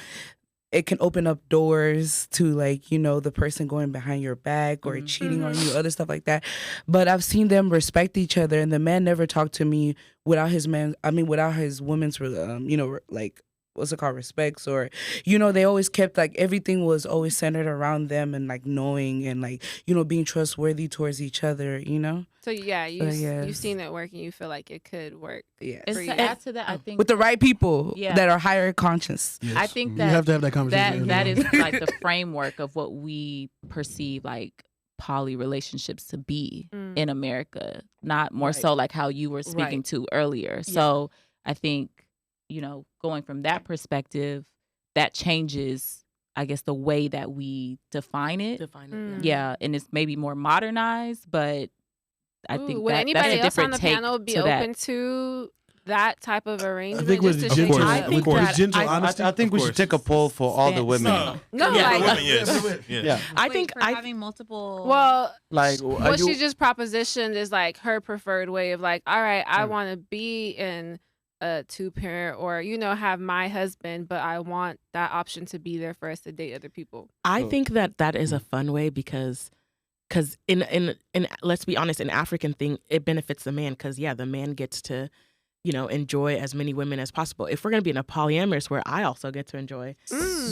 it can open up doors to, like, you know, the person going behind your back or cheating on you, other stuff like that. But I've seen them respect each other, and the man never talked to me without his woman's, you know, like, what's it called, respects, or, you know, they always kept, like, everything was always centered around them, and, like, knowing and, like, you know, being trustworthy towards each other, you know. So yeah, you've yes. seen it work, and you feel like it could work. Yes. And to add to that, I think With the right people Yeah. that are higher conscious. Yes. I think You that have to have that conversation. that is like the framework of what we perceive like poly relationships to be in America, not more Right. so like how you were speaking Right. to earlier. So I think, you know, going from that perspective, that changes, I guess, the way that we define it. Define it. Yeah, and it's maybe more modernized, but I think would that's anybody a else on different the take panel be to that. open to that type of arrangement? I think with just the to gentle, shake I it up? think with that- gentle I- honesty. I think we should take a poll for all the women. No, Yeah, like, the women, yes. Yeah. I Wait, think for having multiple. well, Like, what she just propositioned is like her preferred way of like, all right, I Mm. want to be in a 2-parent, or, you know, have my husband, but I want that option to be there for us to date other people. I So- think that is a fun way because in let's be honest, an African thing, it benefits the man because the man gets to, you know, enjoy as many women as possible. If we're gonna be in a polyamorous where I also get to enjoy,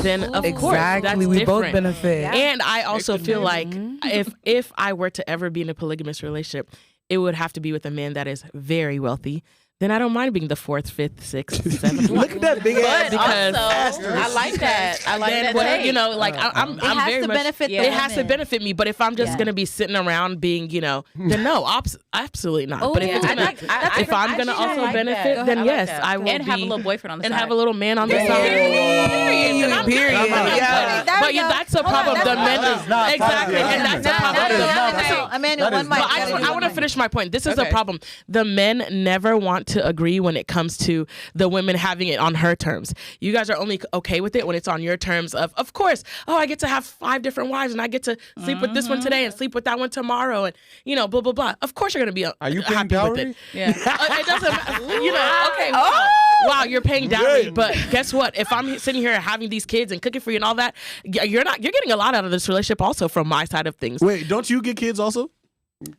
then of course that's Exactly, we both different. benefit. Yeah. And I also feel like Mhm. if I were to ever be in a polygamous relationship, it would have to be with a man that is very wealthy. Then I don't mind being the 4th, 5th, 6th, 7th. Look at that big ass. Because I like that. I like then that. what, take. you know, like I'm it has very to much. benefit the It has to women. benefit me, but if I'm just Yeah. gonna be sitting around being, you know, then no, absolutely not. Oh, but if yeah. it's I gonna, like- that's if a- I'm I gonna actually also like that. benefit, Go then ahead. yes, that. I will and have a be- little boyfriend on the and side. have a little man on the Period. side. Period. And I'm good. Period. I'm good. Yeah. There But we go. that's a Hold on, problem. that's The not- men That is not exactly, polyamorous. and that's a No, problem. no, The no, men- no, no. Amanda, that one is mic. not- But I want to finish my point. This is the Okay. problem. The men never want to agree when it comes to the women having it on her terms. You guys are only okay with it when it's on your terms of course, oh, I get to have 5 different wives and I get to sleep with this one today and sleep with that one tomorrow and, you know, blah, blah, blah. Of course you're going to be Are you paying happy with dowry? it. Yeah. It doesn't matter. You know, okay, wow. Wow, you're paying dowry. But guess what? If I'm sitting here having these kids and cooking for you and all that, you're getting a lot out of this relationship also from my side of things. Wait, don't you get kids also?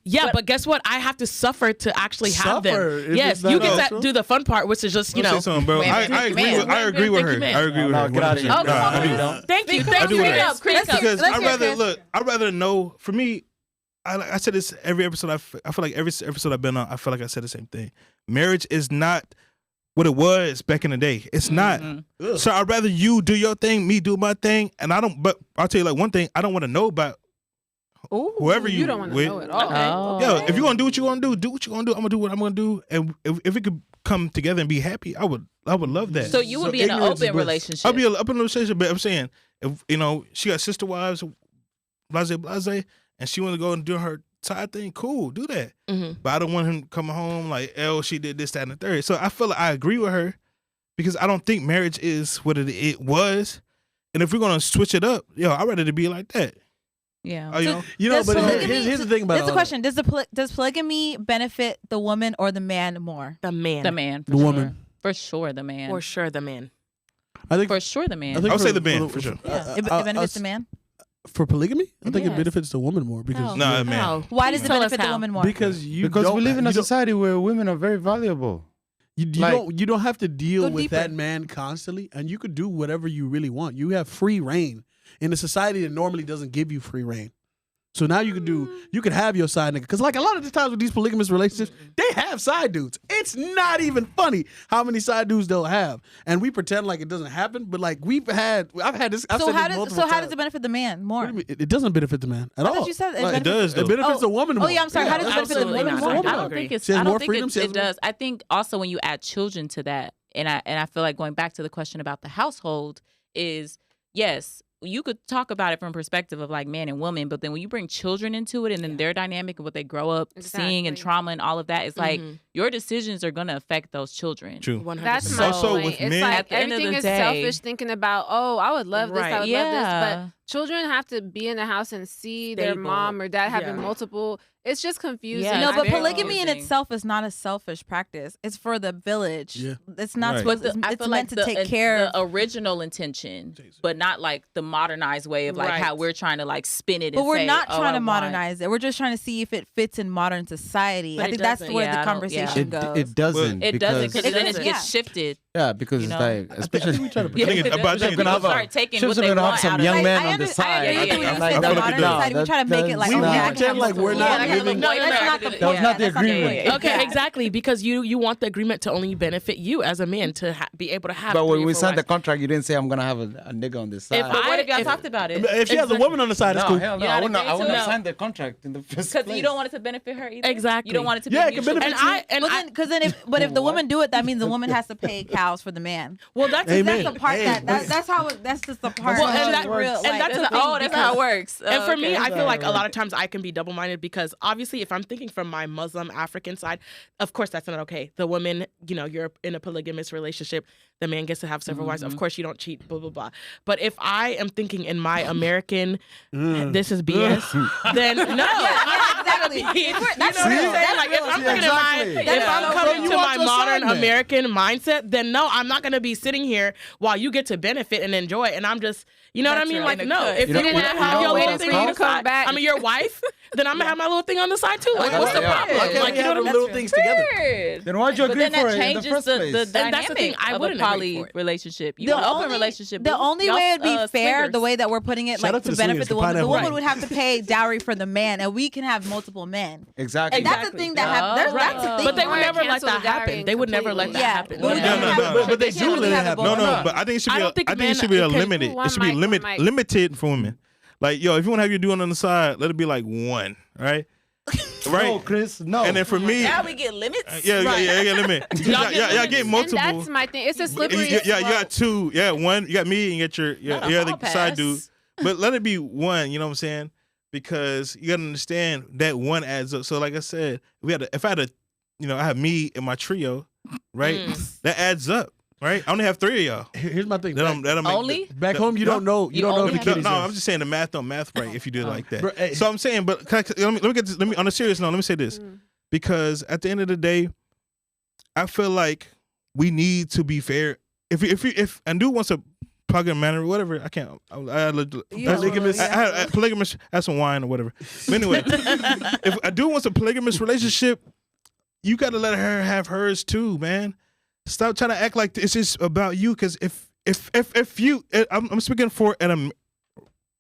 Yeah, but guess what? I have to suffer to actually have Suffer them. if Yes, it's not you get natural? to do the fun part, which is just, you Let me know. say something, bro. Man, I agree with her. man. I agree with her. Get out of here. 100%. Oh, come on, I do. don't. Thank you, I thank do you. it. Chris. Let's hear- Because let's I'd hear rather Chris. look. I'd rather know. For me, I said this every episode. I feel like every episode I've been on, I feel like I said the same thing. Marriage is not what it was back in the day. It's not. So I'd rather you do your thing, me do my thing, and I don't. But I'll tell you like one thing. I don't want to know about whoever you don't want to with. know at all. Oh. Yo, if you're gonna do what you're gonna do what you're gonna do. I'm gonna do what I'm gonna do, and if it could come together and be happy, I would love that. So you would be in an ignorance is open bliss. relationship. I'll be up in a relationship, but I'm saying if you know she got sister wives, blase, and she want to go and do her side thing, cool, do that. Mhm. But I don't want him coming home like, oh, she did this, that, and the third. So I feel like I agree with her because I don't think marriage is what it was. And if we're gonna switch it up, I'd rather it be like that. Yeah. You know, You know, Does but polygamy- here's the thing about That's the all question. Does polygamy benefit the woman or the man more? The man. The man. For The sure. woman. For sure, the man. For sure, the man. that. I think For sure, the man. I think I would say the man, for sure. Yeah. It benefits the man. For polygamy, I think it Yes. benefits the woman more because How? Nah, man. How? Why does it Tell us benefit the how. woman more? because you Because don't, we live in you a don't- society where women are very valuable. Like- you don't have to deal Go with deeper. that man constantly, and you could do whatever you really want. You have free reign in a society that normally doesn't give you free reign. So now you could have your side nigga. Because like a lot of the times with these polygamous relationships, they have side dudes. It's not even funny how many side dudes they'll have. And we pretend like it doesn't happen, but like I've had this. I've So said how this does multiple times. it benefit the man more? What do you mean? It doesn't benefit the man at I all. thought you said it Like, It does, It though. benefits Oh. the woman more. Oh yeah, I'm sorry. How does it benefit the absolutely woman not. more? I I don't agree. think it's. She has I more don't think freedom, she has it more- does. I think also when you add children to that, and I feel like going back to the question about the household is yes, you could talk about it from perspective of like man and woman, but then when you bring children into it and then their dynamic and what they grow up seeing and trauma and all of that, it's like your decisions are going to affect those children. True. 100%. That's my Also, point. with It's men- like At the end of everything the is day- selfish thinking about, oh, I would love this, I would love this. Yeah. But children have to be in the house and see their Stable. mom or dad having Yeah. multiple. It's just confusing. Yeah, No, it's but very polygamy in confusing. itself is not a selfish practice. It's for the village. Yeah. It's not Right. supposed. But I It's feel meant like to take care the of. original intention, but not like the modernized way of like Right. how we're trying to like spin it. But and we're say, not oh, trying I to want- modernize it. We're just trying to see if it fits in modern society. But I it think that's doesn't. where Yeah, the I don't- conversation goes. It doesn't. It doesn't because then it doesn't. gets shifted. Yeah, because you it's know? like, especially. I think it- but I think People it- start taking Ships what are they gonna have want some out of young it. men I on the side. understand Yeah, what you're yeah, saying. I The feel like modern it does. society, we try to make it like We yeah, pretend like we're yeah, not that's living. the point. No, no, That's no, not the that point. was not the That's not agreement. point. Okay, Yeah. exactly, because you want the agreement to only benefit you as a man to be able to have. But when 3 or we 4 signed the wives. contract, you didn't say I'm gonna have a nigga on this side. But what if y'all if- talked about it? If she has a woman on the side, it's no, cool. hell no. You I not wouldn't. agree I to wouldn't it? have signed the contract in the first Because place. you don't want it to benefit her either. Exactly. You don't want it to be Yeah, it can mutual. benefit and I, Because then if the women do it, that means the woman has to pay cows for the man. well, that's Amen. That's the part Hey, that's how that's just the part. Well, that's and just that- real. and like, that's the that's thing, Oh, that's how it works. And for me, Okay. I feel like a lot of times I can be double-minded because obviously if I'm thinking from my Muslim African side, of course that's not okay. The woman, you're in a polygamous relationship, the man gets to have several wives. Of course you don't cheat, blah, blah, blah. But if I am thinking in my American, this is BS, then no. exactly. You know what I'm That's saying? real. Like, if I'm That's thinking in my, Exactly. if I'm Yeah. coming So to you my want your modern side, man. American mindset, then no, I'm not going to be sitting here while you get to benefit and enjoy. And I'm just, you know what I That's mean? right. Like, no, if You you're know- going to you know- have you your know little what's thing called? on the side, I mean, your wife, then I'm going to have my little thing on the side too. Like, what's the problem? Okay, Like, you know what I'm little things together. Weird. Then why'd you But agree then for that it in the changes first the place? And dynamic that's the thing, I of a wouldn't agree poly for it. relationship. You an open relationship. The only y'all, way it'd be fair, swingers. the way that we're putting it, Shout like out to to the benefit swingers, the the woman, the pineapple. woman would have to pay dowry for the man, and we can have multiple men. Exactly. And that's the thing that happens. Oh. That's the thing. But they would Or never let cancel that the dowry happen. They would never let that Yeah. happen. Well, Yeah, no, no, but they can't do really let it have it happen. both. No, but I think it should I be. don't think I think it should men- be okay, limited. one It should be mic, one mic. limited for women. Like, yo, if you want to have your dude on the side, let it be like one, right? Right. No, Chris. No. And then for me, Now we get limits. yeah, limit. Y'all get multiple. And that's my thing. It's a slippery You slope. got two. Yeah, one. You got me and you got your Not a other hall pass. side dude. But let it be one. You know what I'm saying? Because you gotta understand that one adds up. So like I said, if I had I have me and my trio, right? That adds up, right? I only have 3 of y'all. Here's my thing. That'll make Only? Back home, you don't know. You don't know if the No, kid is no, yours. I'm just saying the math don't math right if you do it like that. Bro, hey. So I'm saying, but let me get this. Let me on a serious note. Let me say this, because at the end of the day, I feel like we need to be fair. If and dude wants a polygamous man or whatever, I can't. Polygamous. I polygamous. Have some wine or whatever. But anyway, if a dude wants a polygamous relationship, you got to let her have hers too, man. Stop trying to act like it's just about you. Because if you, I'm speaking for an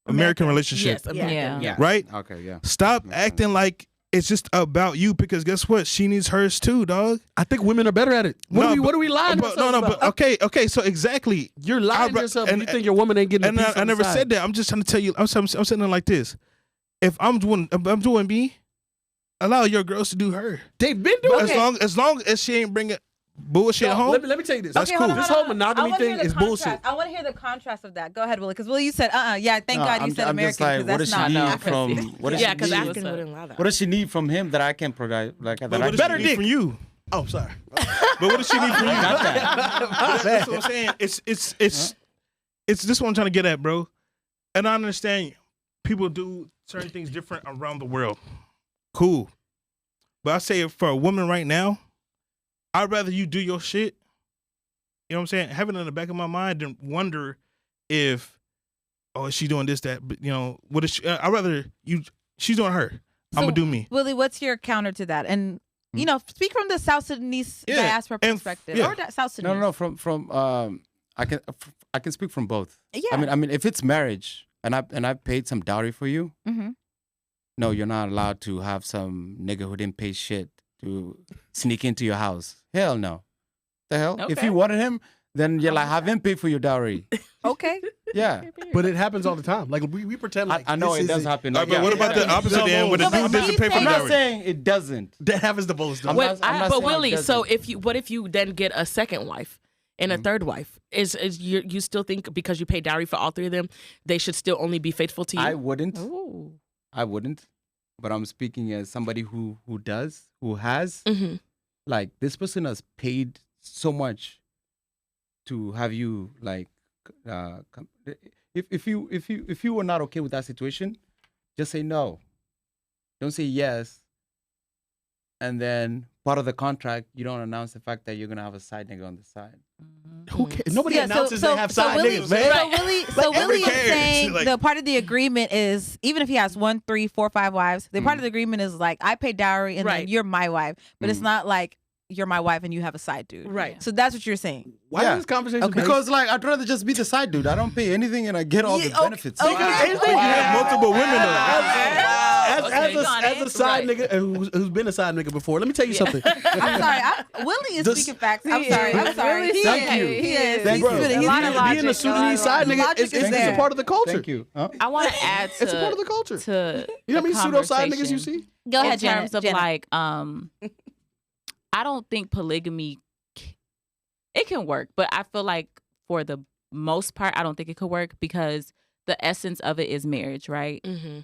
American relationship, Yes, Yeah. yeah. right? Okay, yeah. Stop acting like it's just about you. Because guess what? She needs hers too, dog. I think women are better at it. What are we lying to But, ourselves about? but okay. So exactly, You're lying to yourself. You think your woman ain't getting and a piece I on never the side. said that. I'm just trying to tell you. I'm sitting there like this. If I'm doing me, allow your girls to do her. They've been doing As it. long as she ain't bringing bullshit No, home. let me tell you this. That's cool. This whole monogamy thing is bullshit. I want to hear the contrast of that. Go ahead, Willie, because Willie, you said, yeah, thank No, God you I'm- said I'm just American, like, because what that's does not she need African. from? What does Yeah, she because need? African wouldn't allow that. What does she need from him that I can provide? Like that But I what does Better she need dick. from you? Oh, sorry. But what does she need from you? got that. That's what I'm saying. It's this is what I'm trying to get at, bro. And I understand people do certain things different around the world. Cool. But I say for a woman right now, I'd rather you do your shit. You know what I'm saying? Have it in the back of my mind and wonder if, is she doing this, that? But, what is she? I'd rather she's doing her. I'm going to do me. Willie, what's your counter to that? And, speak from the South Sudanese Yeah, diaspora and- perspective. yeah. Or South Sudanese. No, from I can speak from both. Yeah. I mean, if it's marriage and I paid some dowry for you, Mm-hmm. no, you're not allowed to have some nigga who didn't pay shit to sneak into your house. Hell no. The hell? If Okay. you wanted him, then you're like, have him pay for your dowry. Okay. Yeah. But it happens all the time. Like we pretend like I know this it does isn't- happen. But what about the opposite end where the No, but dude doesn't he's pay for saying- the I'm not dowry? saying it doesn't. That happens the most. I'm Wait, not- I'm not but saying it Willie, so doesn't. if you then get a second wife, and a third wife? Is you still think because you pay dowry for all three of them, they should still only be faithful to you? I wouldn't. Ooh. I wouldn't. But I'm speaking as somebody who has. Mhm. Like, this person has paid so much to have you, like, if you were not okay with that situation, just say no. Don't say yes. And then part of the contract, you don't announce the fact that you're gonna have a side nigga on the side. Who cares? Nobody Yeah, announces they have side Willie, niggas, man. So Willie is cares? saying Like- the part of the agreement is even if he has 1, 3, 4, 5 wives, the part of the agreement is like I pay dowry and then Right. you're my wife, but it's not like you're my wife and you have a side dude. Right. So that's what you're saying. Why Yeah. is this conversation? Okay. Because, like, I'd rather just be the side dude. I don't pay anything and I get all the Yeah, benefits. okay. Like, Here's the thing, you have multiple women though. Okay, go on, As a side nigga who's been a side nigga before, let me tell you something. I'm sorry. Willie is This- speaking facts. I'm sorry. Really He Thank is. you. He is. Thank He's you. spitting- he's lot of spitting- logic. Being a Sudanese side nigga, Logic it's is a there. part of the culture. Thank you. Huh? I want to add to It's a part of the culture. to You know how many the pseudo side niggas you conversation. see? Go ahead, in Janet. terms of Janet. like I don't think polygamy it can work, but I feel like for the most part I don't think it could work because the essence of it is marriage, right? Mm-hmm.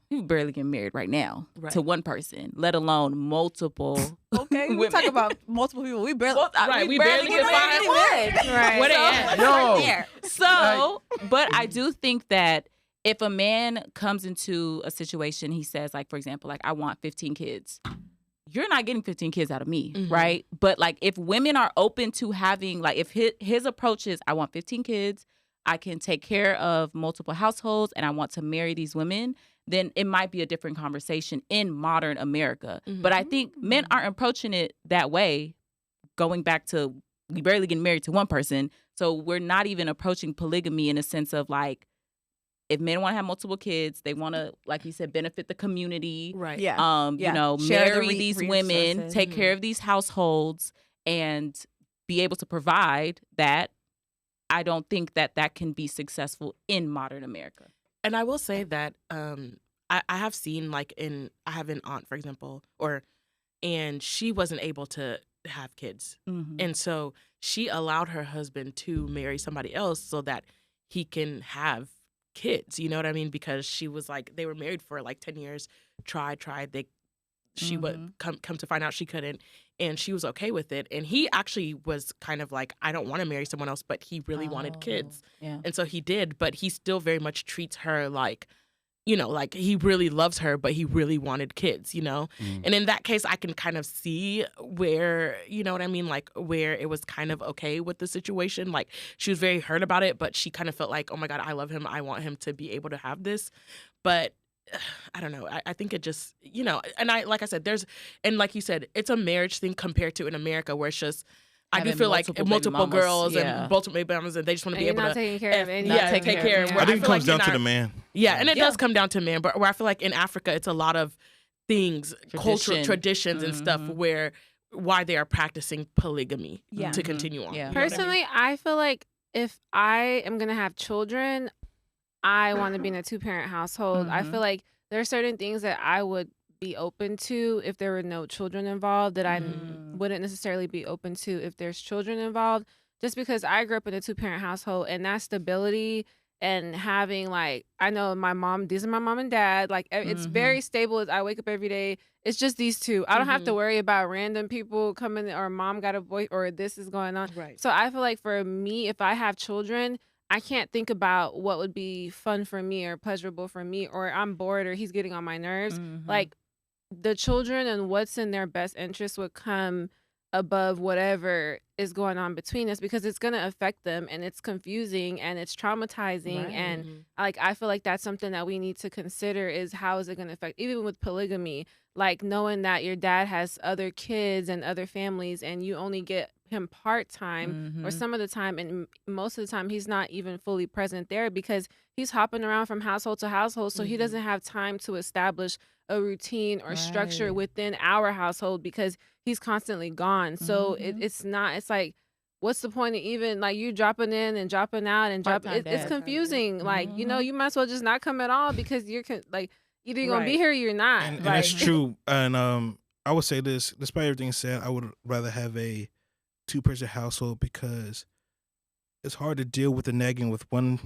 You barely get married right now Right. to one person, let alone multiple. Okay, we women. talk about multiple people. We barely, Right, we barely get married. Right. Where they So- at? Yo. There. So, but I do think that if a man comes into a situation, he says, like, for example, like, I want 15 kids. You're not getting 15 kids out of me, Mhm. right? But like, if women are open to having, like, if his approach is, I want 15 kids, I can take care of multiple households, and I want to marry these women, then it might be a different conversation in modern America. Mhm. But I think men aren't approaching it that way. Going back to, we barely getting married to one person. So we're not even approaching polygamy in a sense of like, if men want to have multiple kids, they want to, like you said, benefit the community. Right. Yeah. You know, Share the marry these women, resources. take care of these households, and be able to provide that. I don't think that that can be successful in modern America. And I will say that I have seen I have an aunt, for example, and she wasn't able to have kids. And so she allowed her husband to marry somebody else so that he can have kids. You know what I mean? Because she was like, they were married for like 10 years, tried. She would come to find out she couldn't. And she was okay with it. And he actually was kind of like, I don't want to marry someone else, but he really wanted kids. Yeah. And so he did, but he still very much treats her like, you know, like he really loves her, but he really wanted kids, you know? And in that case, I can kind of see where, you know what I mean? Like where it was kind of okay with the situation. Like she was very hurt about it, but she kind of felt like, oh my God, I love him. I want him to be able to have this. But I don't know. I think it just, you know, and like I said, and like you said, it's a marriage thing compared to in America where it's just, I do Having feel like multiple baby multiple mamas, girls yeah. and multiple baby mamas, and they just want to And be you're able not to taking care of any. take care of. Yeah. Where I think it feel comes like down to in the man. Yeah, and it does come down to man, but where I feel like in Africa, it's a lot of things, cultural traditions and stuff where why they are practicing polygamy Yeah. to continue on. Yeah. You know what I mean? Personally, I feel like if I am gonna have children, I want to be in a 2-parent household. I feel like there are certain things that I would be open to if there were no children involved that I wouldn't necessarily be open to if there's children involved. Just because I grew up in a 2-parent household and that stability and having like, I know these are my mom and dad. Like it's very stable. I wake up every day. It's just these two. I don't have to worry about random people coming or mom got a boy or this is going on. Right. So I feel like for me, if I have children, I can't think about what would be fun for me or pleasurable for me, or I'm bored or he's getting on my nerves. Like the children and what's in their best interest would come above whatever is going on between us because it's going to affect them and it's confusing and it's traumatizing. And like, I feel like that's something that we need to consider is how is it going to affect, even with polygamy, like knowing that your dad has other kids and other families and you only get him part-time or some of the time, and most of the time he's not even fully present there because he's hopping around from household to household, so he doesn't have time to establish a routine or structure within our household because he's constantly gone. So it's like, what's the point of even like you dropping in and dropping out and it's confusing. Like, you know, you might as well just not come at all because you're like either you're gonna be here or you're not. And like, that's true. And I would say this, despite everything said, I would rather have a two-person household because it's hard to deal with the nagging with one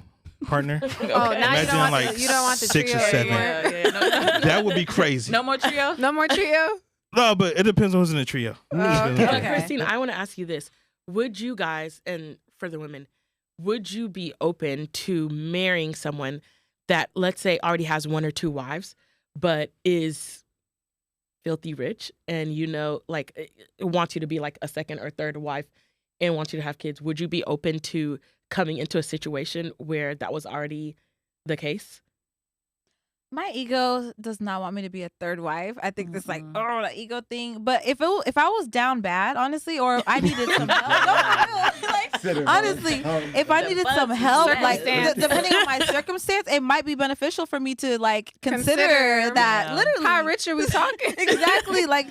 partner. Oh, now Imagine you don't want the 6 or trio 7. anymore. That would be crazy. No more trio? No more trio? No, but it depends on who's in the trio. Okay. But Christine, I want to ask you this. Would you guys, and for the women, would you be open to marrying someone that, let's say, already has 1 or 2 wives, but is filthy rich and, like, wants you to be like a second or third wife and wants you to have kids? Would you be open to coming into a situation where that was already the case? My ego does not want me to be a third wife. I think this that ego thing. But if I was down bad, honestly, or I needed some help, honestly, if I needed some help, like depending on my circumstance, it might be beneficial for me to like consider that. Yeah. Literally, How rich are we talking? Exactly. Like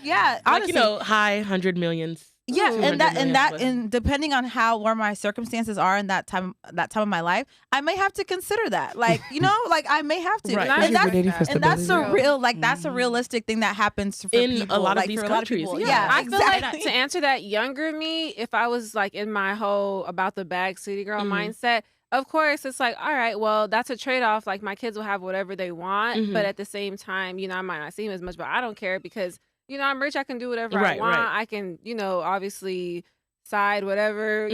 honestly, like, high 100 millions. Yeah, and depending on where my circumstances are in that time of my life, I may have to consider that. Like, like I may have to. Right. And that's a real that's a realistic thing that happens for in people, a lot like, of these for countries. A lot of people. Yeah, I exactly. feel like to answer that, younger me, if I was like in my whole about the bag city girl mindset, of course it's like, all right, well, that's a trade-off. Like my kids will have whatever they want, but at the same time, I might not see him as much, but I don't care because I'm rich. I can do whatever I want. I can, obviously side whatever,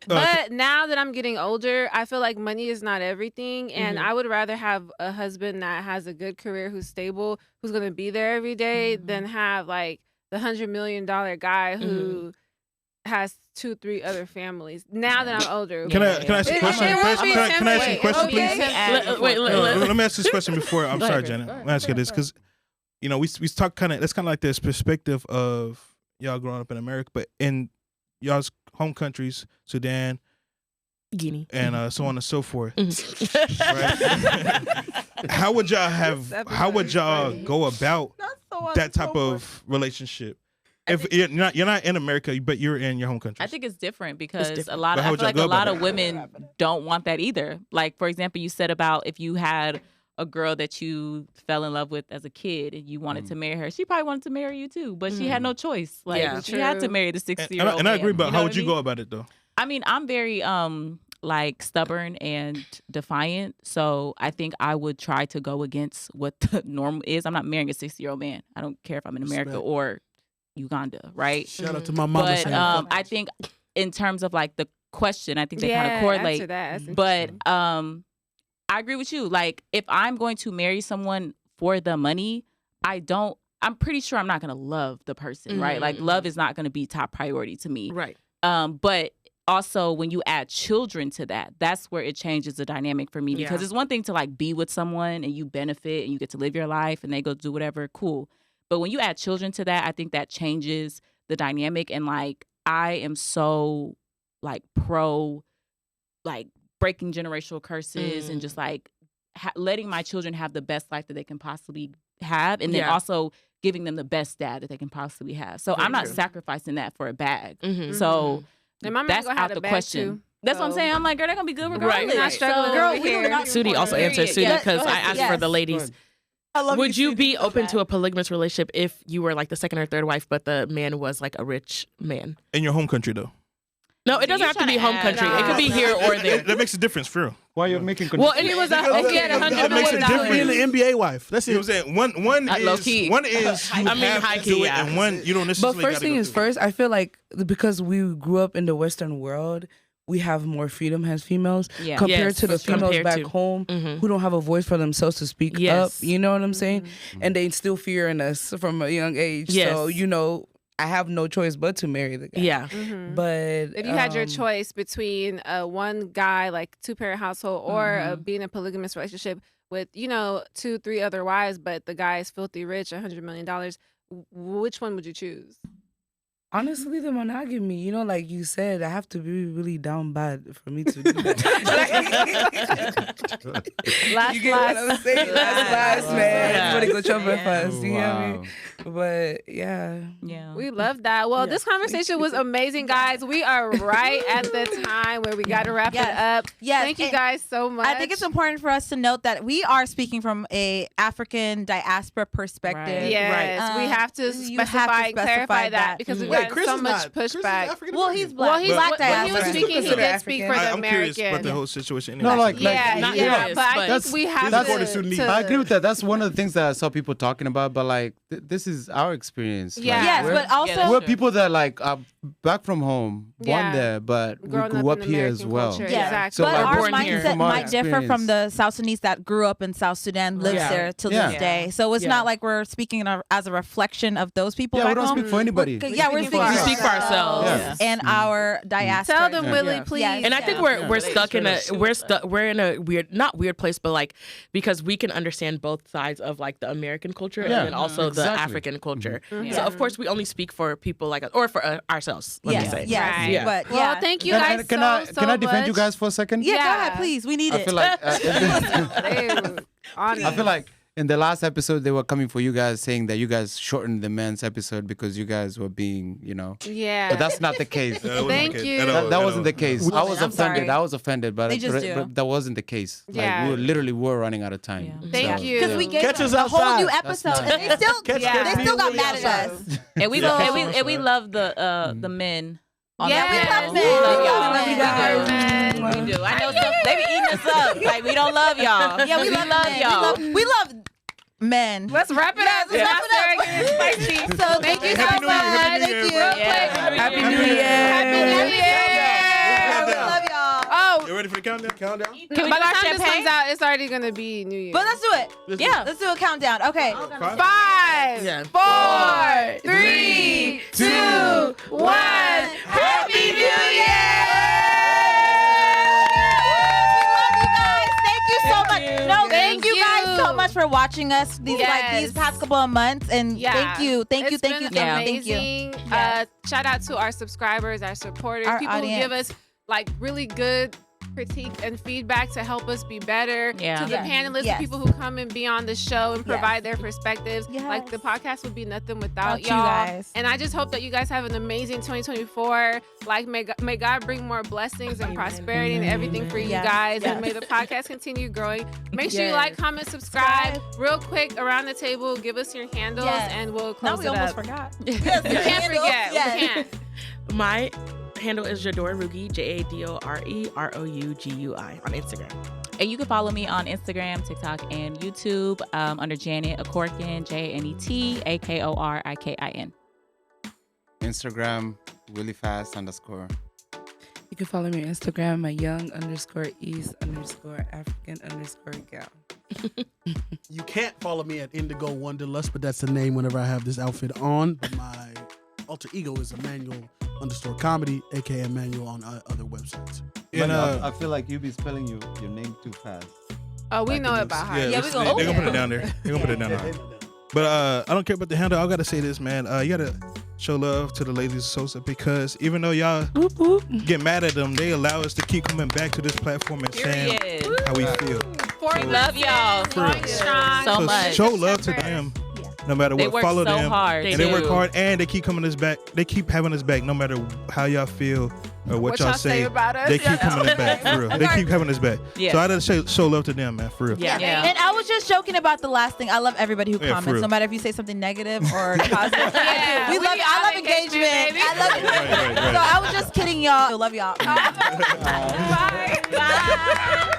But now that I'm getting older, I feel like money is not everything. And I would rather have a husband that has a good career, who's stable, who's going to be there every day, than have like the $100 million guy who has 2-3 other families. Now that I'm older. Can I ask you a question? Can I ask you a question, please? Wait, let me ask this question before. I'm sorry, Janet. Let me ask you this because, we talk that's kind of like this perspective of y'all growing up in America, but in y'all's home countries, Sudan, Guinea, and so on and so forth. Right? How would y'all go about that type of relationship? If you're not in America, but you're in your home country. I think it's different because I feel like a lot of women don't want that either. Like, for example, you said about if you had a girl that you fell in love with as a kid and you wanted to marry her, she probably wanted to marry you too, but she had no choice. Like, she had to marry the 60-year-old and I agree, but how would you go about it though? I mean, I'm very like stubborn and defiant, so I think I would try to go against what the norm is. I'm not marrying a 60-year-old man. I don't care if I'm in America or Uganda, right? Shout out to my mama. But I think in terms of like the question, I think they kind of correlate. But I agree with you. Like, if I'm going to marry someone for the money, I'm pretty sure I'm not going to love the person, right? Like, love is not going to be top priority to me. Right. But also, when you add children to that, that's where it changes the dynamic for me. Because it's one thing to, like, be with someone and you benefit and you get to live your life and they go do whatever, cool. But when you add children to that, I think that changes the dynamic. And, like, I am so, like, pro, like, breaking generational curses and just like letting my children have the best life that they can possibly have, and then also giving them the best dad that they can possibly have. So I'm not sacrificing that for a bag. So that's out the question. Too. That's what I'm saying. I'm like, girl, they're gonna be good regardless. Right. Not struggling over here. Sudi also answered Sudi because I asked for the ladies. Would you be open to a polygamous relationship if you were like the second or third wife, but the man was like a rich man? In your home country though? No, it doesn't have to be home country. It could be here or there. That makes a difference for real. Why you're making well, and it was if he had $100 million. Being an NBA wife. That's it. One is you have to do it, and one you don't necessarily. But first thing is first, I feel like because we grew up in the Western world, we have more freedom as females compared to the females back home who don't have a voice for themselves to speak up. You know what I'm saying? And they instill fear in us from a young age. So I have no choice but to marry the guy. Yeah. But if you had your choice between one guy, like 2-parent household, or being in a polygamous relationship with, 2-3 other wives, but the guy is filthy rich, $100 million, which one would you choose? Honestly, the monogamy, like you said, I have to be really down bad for me to do that. Last, you get what I'm saying? Last, man. Everybody go jump at first. You know what I mean? But yeah. We love that. Well, this conversation was amazing, guys. We are right at the time where we got to wrap it up. Yes. Thank you guys so much. I think it's important for us to note that we are speaking from a African diaspora perspective. Right. Yes, we have to specify and clarify that because we've gotten so much pushback. Well, he's black. When he was speaking, he did speak for the I'm curious American. about the whole situation. No, anyway. But I think we have to. I agree with that. That's one of the things that I saw people talking about. But like, this is our experience. Yeah. Like, Yes, but also we're people that like are back from home, born there, but we grew up here as well. Exactly. So but like, our born here mindset from our might differ from the South Sudanese that grew up in South Sudan, lives there till this day. So it's not like we're speaking as a reflection of those people. Yeah, we back don't home. speak for anybody. We're We speak for ourselves. Yeah. and our diaspora. Tell them, Willie, please. And I think we're stuck in we're in a weird, not weird place, but like, because we can understand both sides of like the American culture and then also the African culture. So of course we only speak for people like us, or for ourselves. Let me say. Yes. But well, thank you guys Can I defend you guys for a second? Yeah, go ahead, please. We need I it. feel like I feel like in the last episode they were coming for you guys, saying that you guys shortened the men's episode because you guys were being, Yeah. But that's not the case. Thank you. That wasn't the case. I was offended. sorry. I was offended, but They just do. but that wasn't the case. Yeah. Like, we literally were running out of time. Yeah. Thank you. Because we gave Catch them us a whole outside. new episode, and they still got mad at us. And we love the men. On Yes. that. We love We love men. y'all. We do. I know they be eating us up. Like, we don't love y'all. Yeah, we love y'all. We love men. Let's wrap it up. Let's wrap it up. Spicy. So thank you so much. Thank you. Happy New Year. Happy New Year. We love y'all. Oh, You ready for the countdown? by the time this comes out, it's already gonna be New Year. But let's do it. Let's do a countdown. Okay. 5, 4, 3, 2, 1. Happy New Year! Thank you guys so much for watching us these past couple of months, and thank you. It's been amazing. Shout out to our subscribers, our supporters, Our people audience. who give us like really good critique and feedback to help us be better. Yeah. To the panelists, Yes. people who come and be on the show and provide their perspectives. Yes. Like the podcast would be nothing without you y'all. guys. And I just hope that you guys have an amazing 2024. Like may God bring more blessings and prosperity and everything for you guys. And may the podcast continue growing. Make sure you like, comment, subscribe. Real quick, around the table, give us your handles and we'll close we it almost up. forgot. We can't forget. We can't. My handle is Jadore Rugi, JadoreRougui on Instagram. And you can follow me on Instagram, TikTok, and YouTube under Janet Akorkin, JanetAKorikin. Instagram, WillieFast_. You can follow me on Instagram, my young_East_African_gal. You can't follow me at Indigo Wanderlust, but that's the name whenever I have this outfit on. But my alter ego is Emmanuel_comedy, aka Emmanuel on other websites. And, I feel like you be spelling your name too fast. Oh, we know about her. they're gonna put it down there. They're gonna put it down there. But I don't care about the handle. I gotta say this, man. You gotta show love to the ladies of Sosa, because even though y'all get mad at them, they allow us to keep coming back to this platform and saying how we feel. We love y'all Going strong. so much. Show love to them. No matter They what, work follow so them. hard. And they work hard, and they keep coming us back. They keep having us back, no matter how y'all feel or what y'all say. About us. They keep coming us back, for real. They keep having us back. Yeah. So I gotta show love to them, man, for real. Yeah. And I was just joking about the last thing. I love everybody who Yeah, for comments, real. no matter if you say something negative or positive. Yeah. We love. I love engagement. baby. I love it. Right. So I was just kidding, y'all. I love y'all. Bye. Bye.